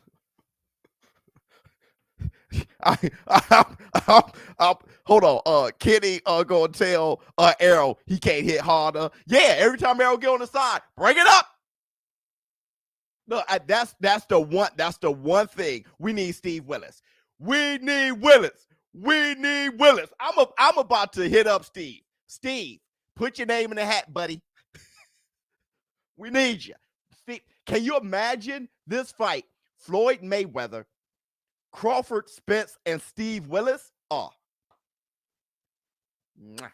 Hold on. Kenny gonna tell Errol he can't hit harder. Yeah, every time Errol get on the side, bring it up. No, that's the one thing we need. Steve Willis. We need Willis. I'm about to hit up Steve. Steve, put your name in the hat, buddy. We need you. Steve, can you imagine this fight? Floyd Mayweather, Crawford, Spence, and Steve Willis. Oh. Mwah.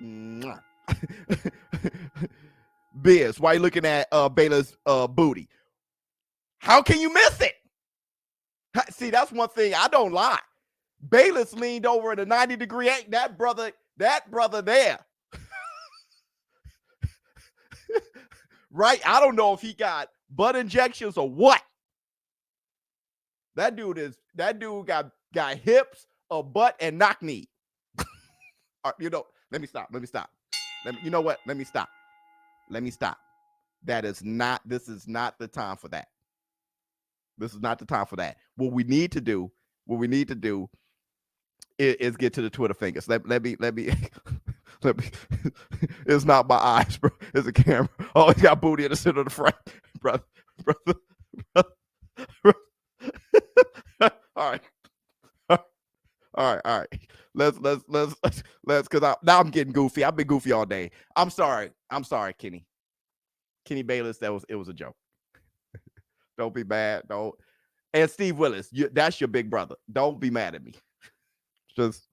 Mwah. Biz, why you looking at Baylor's booty? How can you miss it? See, that's one thing I don't lie. Bayless leaned over at a 90-degree angle. That brother there. Right? I don't know if he got butt injections or what. That dude got hips, a butt, and knock knee. Let me stop. You know what? Let me stop. This is not the time for that. This is not the time for that. What we need to do is get to the Twitter fingers. Let me it's not my eyes, bro. It's a camera. Oh, he's got booty in the center of the front. Brother. All right. Let's because now I'm getting goofy. I've been goofy all day. I'm sorry, Kenny Bayless. It was a joke. Don't be mad. Don't. And Steve Willis, that's your big brother. Don't be mad at me. Just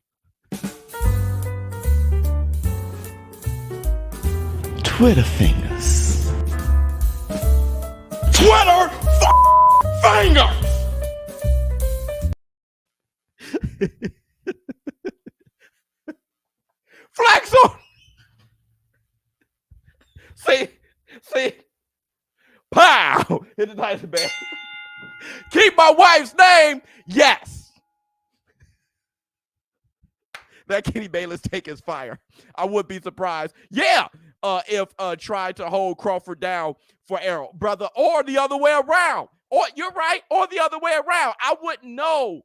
Twitter fingers. Twitter fingers. Flex on. See. Pow. Hit the nice bed. Keep my wife's name. Yes. That Kenny Bayless take his fire. I would be surprised. Yeah. If tried to hold Crawford down for Errol, brother, or the other way around. Or you're right, or the other way around. I wouldn't know.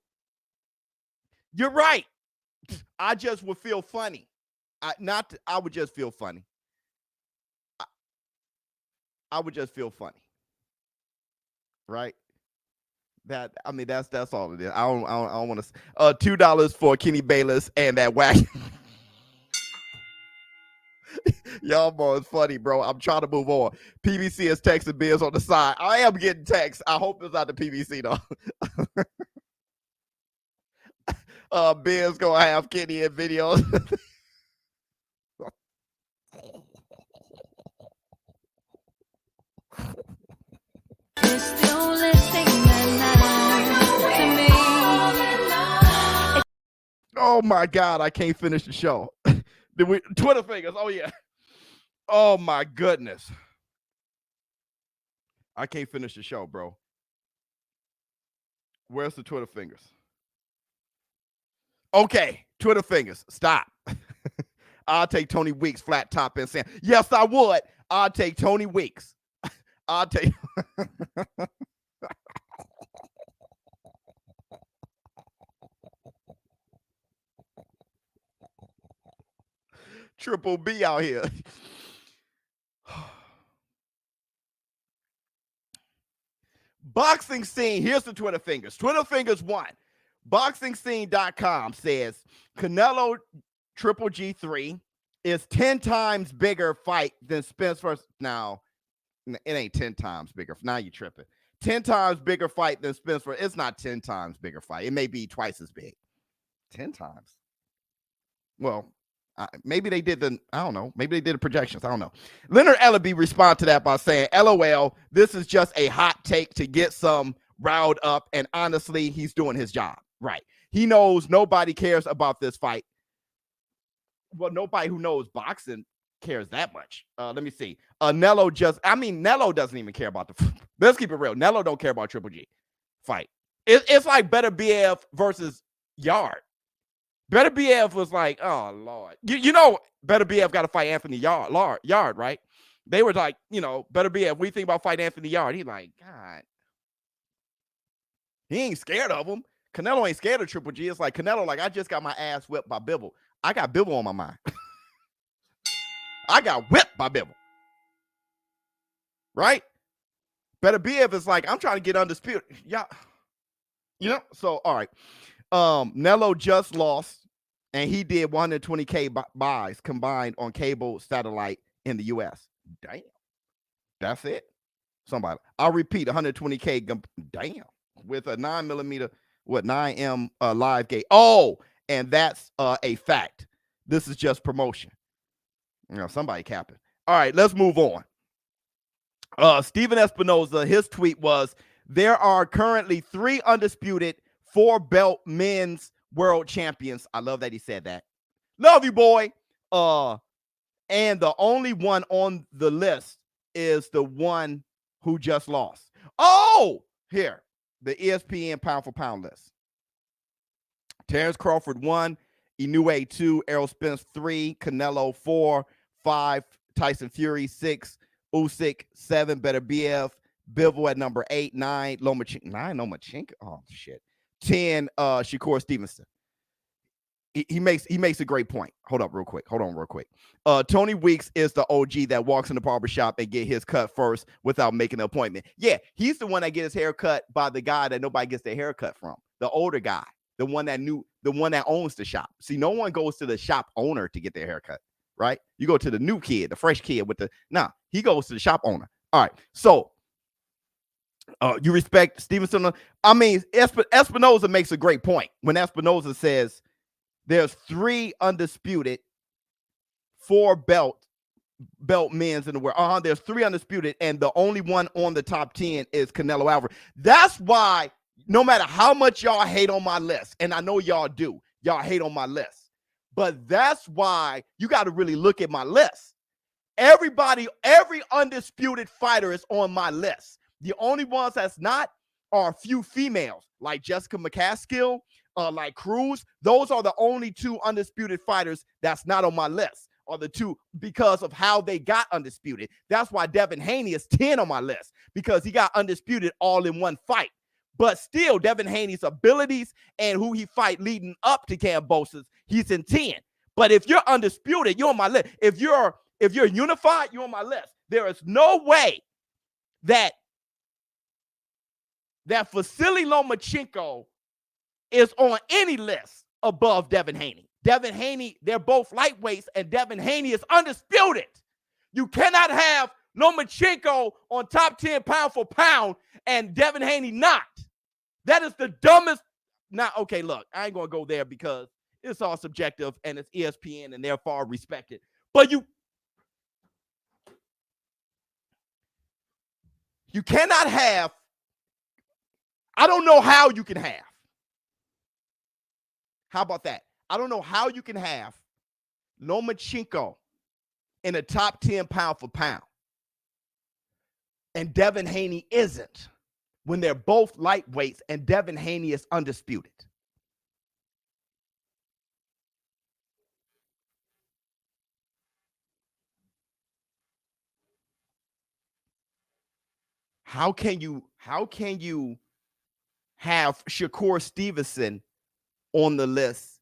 You're right. I just would feel funny. I would just feel funny. I would just feel funny. Right? That's all it is. I don't want to. $2 for Kenny Bayless and that whack. Y'all boys funny, bro. I'm trying to move on. PBC is texting Biz on the side. I am getting texts. I hope it's not the PBC though. Biz gonna have Kenny in videos. Still listening to me. Oh my God, I can't finish the show. Twitter fingers. Oh yeah. Oh my goodness. I can't finish the show, bro. Where's the Twitter fingers? Okay, Twitter fingers. Stop. I'll take Tony Weeks, flat top and sand. Yes, I would. I'll take Tony Weeks. I'll take. Triple B out here. Boxing scene. Here's the Twitter fingers. Twitter fingers 1. BoxingScene.com says Canelo Triple G3 is 10 times bigger fight than Spence versus. Now, it ain't 10 times bigger. Now you tripping. 10 times bigger fight than Spence versus. It's not 10 times bigger fight. It may be twice as big. 10 times. Well, maybe they did I don't know. Maybe they did the projections. I don't know. Leonard Ellaby responded to that by saying, LOL, this is just a hot take to get some riled up. And honestly, he's doing his job. Right. He knows nobody cares about this fight. Well, nobody who knows boxing cares that much. Let me see. Nello doesn't even care about let's keep it real. Nello don't care about Triple G fight. It's like Better BF versus Yard. Better BF was like, oh Lord. You know, Better BF got to fight Anthony Yard, right? They were like, Better BF, we think about fighting Anthony Yard. He's like, God. He ain't scared of him. Canelo ain't scared of Triple G. It's like Canelo, like, I just got my ass whipped by Bibble. I got Bibble on my mind. I got whipped by Bibble. Right? Better BF is like, I'm trying to get undisputed. Yeah. So, all right. Nello just lost, and he did 120K buys combined on cable satellite in the U.S. Damn. That's it. Somebody. I'll repeat, 120K. Damn. With a 9mm, 9M live gate. Oh, and that's a fact. This is just promotion. Somebody capping. All right, let's move on. Steven Espinoza, his tweet was, there are currently 3 undisputed 4-belt men's world champions. I love that he said that. Love you, boy. And the only one on the list is the one who just lost. Oh, here, the ESPN pound for pound list. Terrence Crawford 1, Inoue 2, Errol Spence 3, Canelo 4, 5, Tyson Fury 6, Usyk 7, Better BF, Bivol at number 8, 9, Lomachenko. Oh shit. 10, Shakur Stevenson. He makes a great point. Hold on real quick. Tony Weeks is the OG that walks in the barbershop and get his cut first without making an appointment. Yeah, he's the one that gets his hair cut by the guy that nobody gets their haircut from. The older guy, the one that owns the shop. See, no one goes to the shop owner to get their haircut, right? You go to the new kid, the fresh kid he goes to the shop owner. All right, so you respect Stevenson. I mean, Espinoza makes a great point when Espinoza says there's 3 undisputed 4-belt men's in the world. There's 3 undisputed, and the only one on the top 10 is Canelo Alvarez. That's why no matter how much y'all hate on my list, and I know y'all do, y'all hate on my list, but that's why you got to really look at my list. Every undisputed fighter is on my list. The only ones that's not are a few females, like Jessica McCaskill, like Cruz. Those are the only 2 undisputed fighters that's not on my list, are the 2 because of how they got undisputed. That's why Devin Haney is 10 on my list, because he got undisputed all in one fight. But still, Devin Haney's abilities and who he fight leading up to Kambosos, he's in 10. But if you're undisputed, you're on my list. If you're unified, you're on my list. There is no way that Vasily Lomachenko is on any list above Devin Haney. Devin Haney, they're both lightweights, and Devin Haney is undisputed. You cannot have Lomachenko on top 10 pound for pound and Devin Haney not. That is the dumbest. Now, okay, look, I ain't going to go there because it's all subjective and it's ESPN and they're far respected. But you cannot have, I don't know how you can have. How about that? I don't know how you can have Lomachenko in the top 10 pound for pound and Devin Haney isn't, when they're both lightweights and Devin Haney is undisputed. How can you have Shakur Stevenson on the list,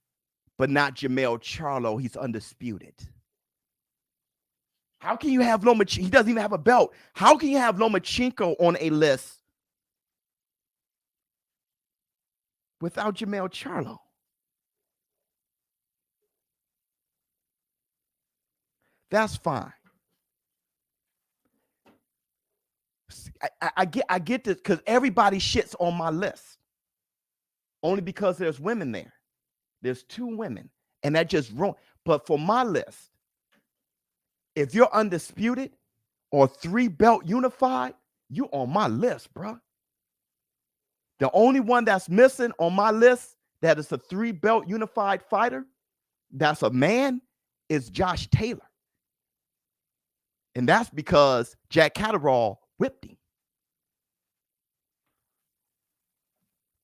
but not Jermell Charlo? He's undisputed. How can you have Lomachenko? He doesn't even have a belt. How can you have Lomachenko on a list, without Jamel Charlo. That's fine. I get this because everybody shits on my list. Only because there's women there. There's 2 women, and that just wrong. But for my list, if you're undisputed or 3-belt unified, you on my list, bro. The only one that's missing on my list that is a 3-belt unified fighter, that's a man, is Josh Taylor. And that's because Jack Catterall whipped him.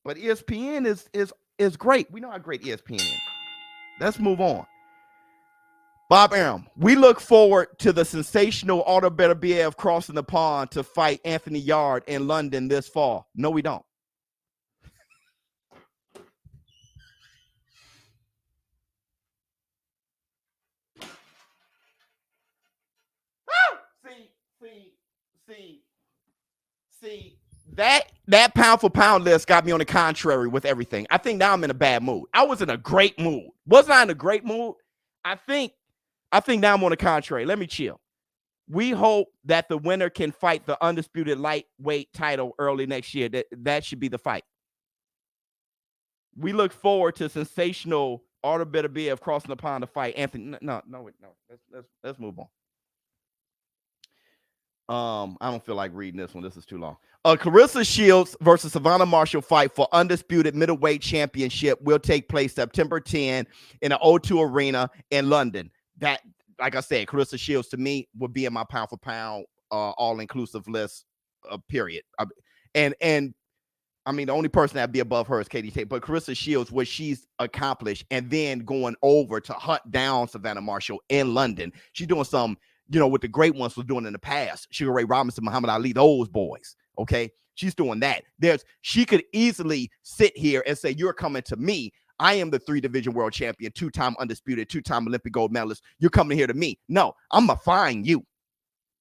But ESPN is great. We know how great ESPN is. Let's move on. Bob Arum, we look forward to the sensational Artur Beterbiev crossing the pond to fight Anthony Yarde in London this fall. No, we don't. See, that pound for pound list got me on the contrary with everything. I think now I'm in a bad mood. I was in a great mood. Wasn't I in a great mood? I think now I'm on the contrary. Let me chill. We hope that the winner can fight the undisputed lightweight title early next year. That should be the fight. We look forward to sensational Artur Beterbiev crossing the pond to fight Anthony. No. Let's move on. I don't feel like reading this one. This is too long. Claressa Shields versus Savannah Marshall fight for undisputed middleweight championship will take place September 10 in the O2 Arena in London. That, like I said, Claressa Shields to me would be in my pound for pound all-inclusive list, period. And I mean, the only person that'd be above her is Katie Tate, but Claressa Shields, what she's accomplished, and then going over to hunt down Savannah Marshall in London. She's doing some, what the great ones was doing in the past. Sugar Ray Robinson, Muhammad Ali, those boys. Okay. She's doing that. She could easily sit here and say, you're coming to me. I am the 3-division world champion, 2-time undisputed, 2-time Olympic gold medalist. You're coming here to me. No, I'm going to find you.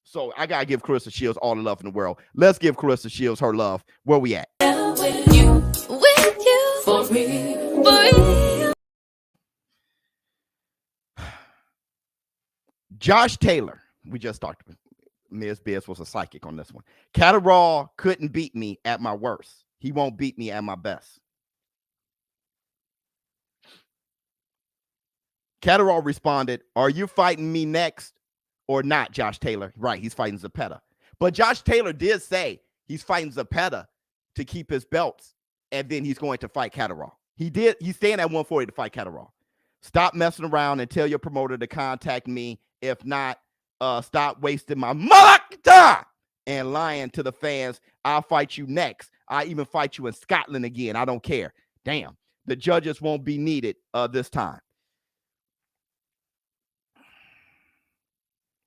So I got to give Claressa Shields all the love in the world. Let's give Claressa Shields her love. Where we at? With you, for real. Josh Taylor. We just talked about Ms. Biz was a psychic on this one. Catterall couldn't beat me at my worst. He won't beat me at my best. Catterall responded, are you fighting me next or not, Josh Taylor? Right, he's fighting Zepeda. But Josh Taylor did say he's fighting Zepeda to keep his belts, and then he's going to fight Catterall. He's staying at 140 to fight Catterall. Stop messing around and tell your promoter to contact me. If not, stop wasting my mother time and lying to the fans. I'll fight you next. I even fight you in Scotland again. I don't care. Damn. The judges won't be needed this time.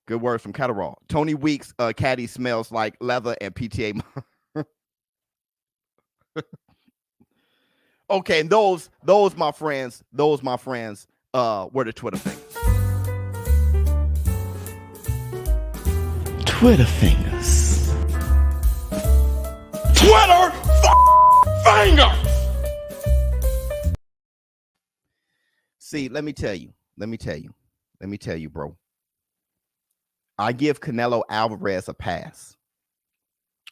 Good words from Catterall. Tony Weeks, caddy smells like leather and PTA. Okay, and those my friends, were the Twitter fingers. Twitter fingers. Twitter fingers. See, let me tell you, bro. I give Canelo Alvarez a pass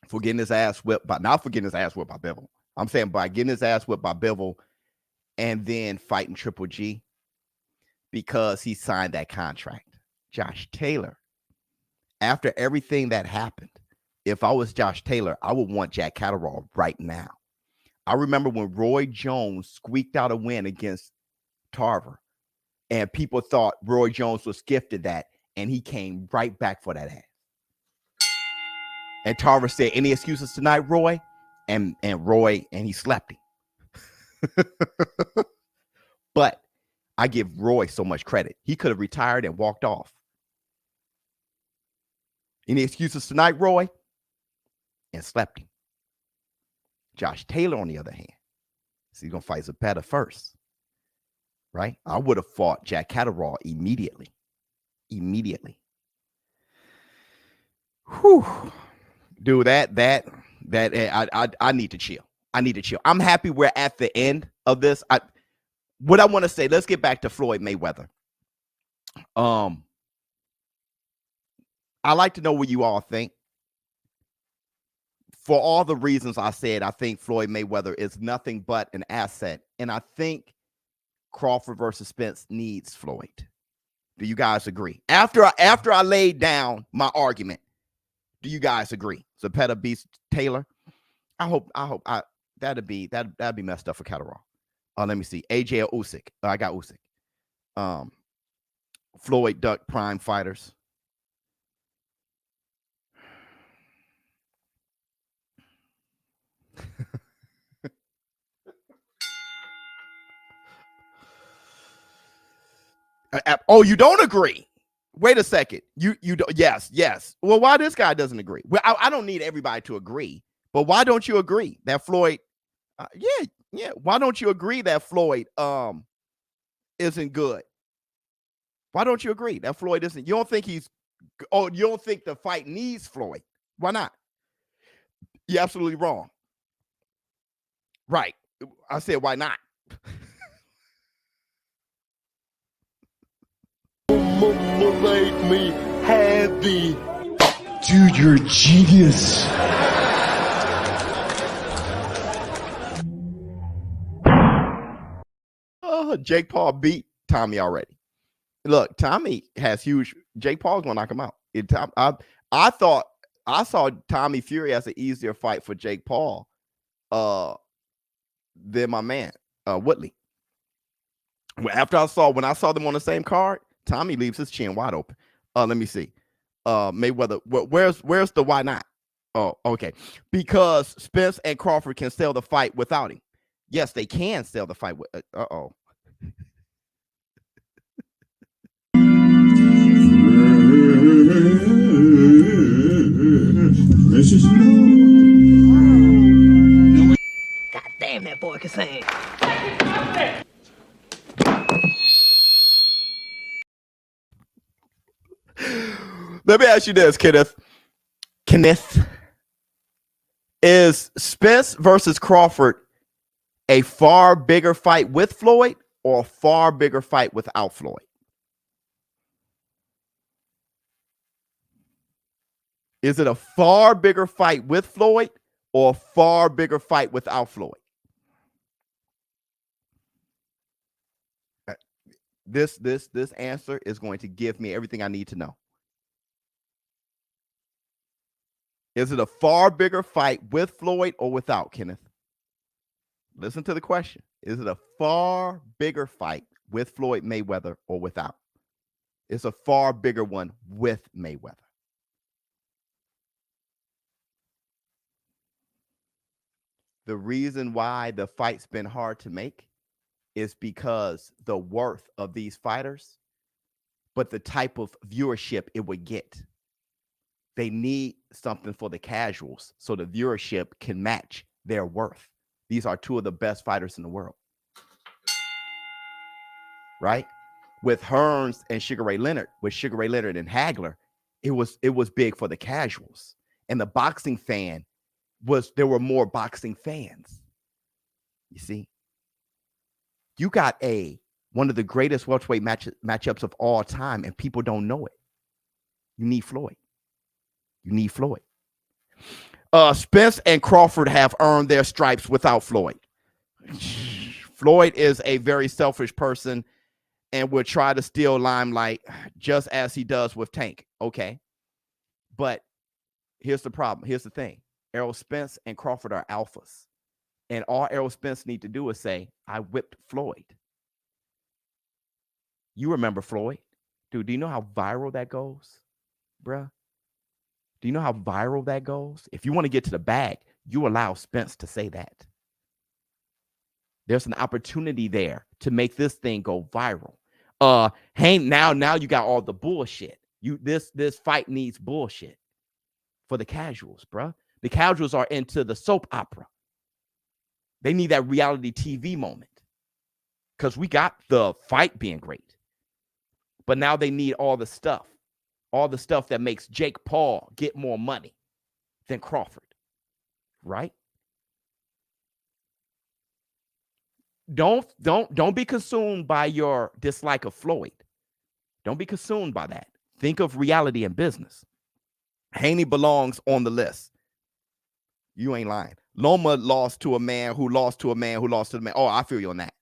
for getting his ass whipped by, not for getting his ass whipped by Bivol. I'm saying by getting his ass whipped by Bivol and then fighting Triple G because he signed that contract. Josh Taylor, after everything that happened, if I was Josh Taylor, I would want Jack Catterall right now. I remember when Roy Jones squeaked out a win against Tarver, and people thought Roy Jones was gifted that, and he came right back for that ass. And Tarver said, any excuses tonight, Roy? And Roy, and he slapped him. But I give Roy so much credit. He could have retired and walked off. Any excuses tonight, Roy? And slapped him. Josh Taylor, on the other hand, so he's going to fight Zepeda first. Right? I would have fought Jack Catterall immediately. Whew. Dude, that I need to chill. I need to chill. I'm happy we're at the end of this. What I want to say, let's get back to Floyd Mayweather. I like to know what you all think. For all the reasons I said, I think Floyd Mayweather is nothing but an asset. And I think Crawford versus Spence needs Floyd. Do you guys agree? After I laid down my argument, do you guys agree? Zepeda beats Taylor. I hope that'd be messed up for Catterall. Let me see. AJ or Usyk. I got Usyk. Floyd Duck Prime fighters. Oh, you don't agree? Wait a second. You don't? Yes. Well, why this guy doesn't agree? Well, I don't need everybody to agree, but why don't you agree that Floyd? Yeah. Why don't you agree that Floyd isn't good? Why don't you agree that Floyd isn't? You don't think he's? Oh, you don't think the fight needs Floyd? Why not? You're absolutely wrong. Right. I said, why not? Make me happy. Dude, you're a genius. Jake Paul beat Tommy already. Look, Tommy has huge. Jake Paul's gonna knock him out. I thought I saw Tommy Fury as an easier fight for Jake Paul than my man Woodley. When I saw them on the same card, Tommy leaves his chin wide open. Let me see. Mayweather, where's the why not? Oh, okay. Because Spence and Crawford can sell the fight without him. Yes, they can sell the fight with God damn, that boy can sing. Let me ask you this, Kenneth. Is Spence versus Crawford a far bigger fight with Floyd or a far bigger fight without Floyd? Is it a far bigger fight with Floyd or a far bigger fight without Floyd? This answer is going to give me everything I need to know. Is it a far bigger fight with Floyd or without, Kenneth? Listen to the question. Is it a far bigger fight with Floyd Mayweather or without? It's a far bigger one with Mayweather. The reason why the fight's been hard to make is because the worth of these fighters, but the type of viewership it would get. They need something for the casuals so the viewership can match their worth. These are two of the best fighters in the world. Right? With Hearns and Sugar Ray Leonard, with Sugar Ray Leonard and Hagler, it was big for the casuals. And the boxing fan there were more boxing fans. You see? You got one of the greatest welterweight matchups of all time, and people don't know it. You need Floyd. You need Floyd. Spence and Crawford have earned their stripes without Floyd. Floyd is a very selfish person and will try to steal limelight just as he does with Tank. Okay. But here's the problem. Here's the thing. Errol Spence and Crawford are alphas. And all Errol Spence need to do is say, I whipped Floyd. You remember Floyd? Dude, do you know how viral that goes? Bruh. Do you know how viral that goes? If you want to get to the bag, you allow Spence to say that. There's an opportunity there to make this thing go viral. Hey, now you got all the bullshit. This fight needs bullshit for the casuals, bruh. The casuals are into the soap opera. They need that reality TV moment because we got the fight being great. But now they need all the stuff that makes Jake Paul get more money than Crawford, right? Don't be consumed by your dislike of Floyd. Don't be consumed by that. Think of reality and business. Haney belongs on the list. You ain't lying. Loma lost to a man who lost to a man who lost to the man. Oh, I feel you on that.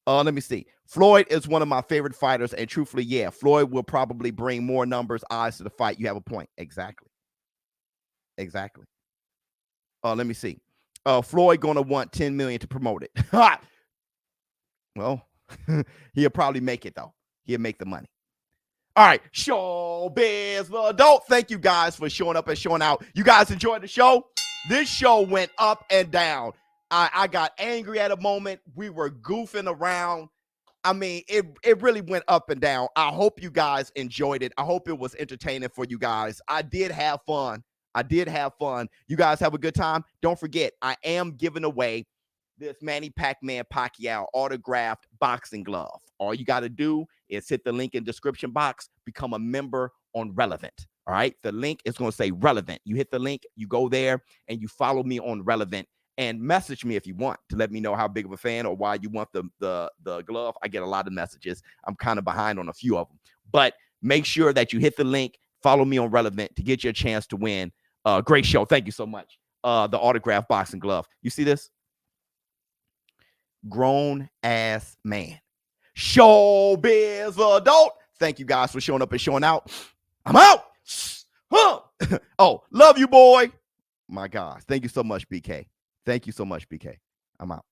Let me see. Floyd is one of my favorite fighters, and truthfully, yeah, Floyd will probably bring more numbers, eyes to the fight. You have a point. Exactly. Let me see. Floyd gonna want 10 million to promote it. Well, he'll probably make it though. He'll make the money. All right, ShowBizz The Adult. Thank you guys for showing up and showing out. You guys enjoyed the show? This show went up and down. I got angry at a moment. We were goofing around. I mean, it really went up and down. I hope you guys enjoyed it. I hope it was entertaining for you guys. I did have fun. You guys have a good time. Don't forget, I am giving away this Manny Pacquiao autographed boxing glove. All you got to do is hit the link in description box, become a member on Relevnt. All right. The link is going to say Relevnt. You hit the link, you go there, and you follow me on Relevnt. And message me if you want to let me know how big of a fan or why you want the glove. I get a lot of messages. I'm kind of behind on a few of them. But make sure that you hit the link, follow me on Relevnt to get you a chance to win. Great show. Thank you so much. The autographed boxing glove. You see this? Grown ass man. ShowBizz Adult. Thank you guys for showing up and showing out. I'm out. Oh, love you, boy. My gosh. Thank you so much, BK. I'm out.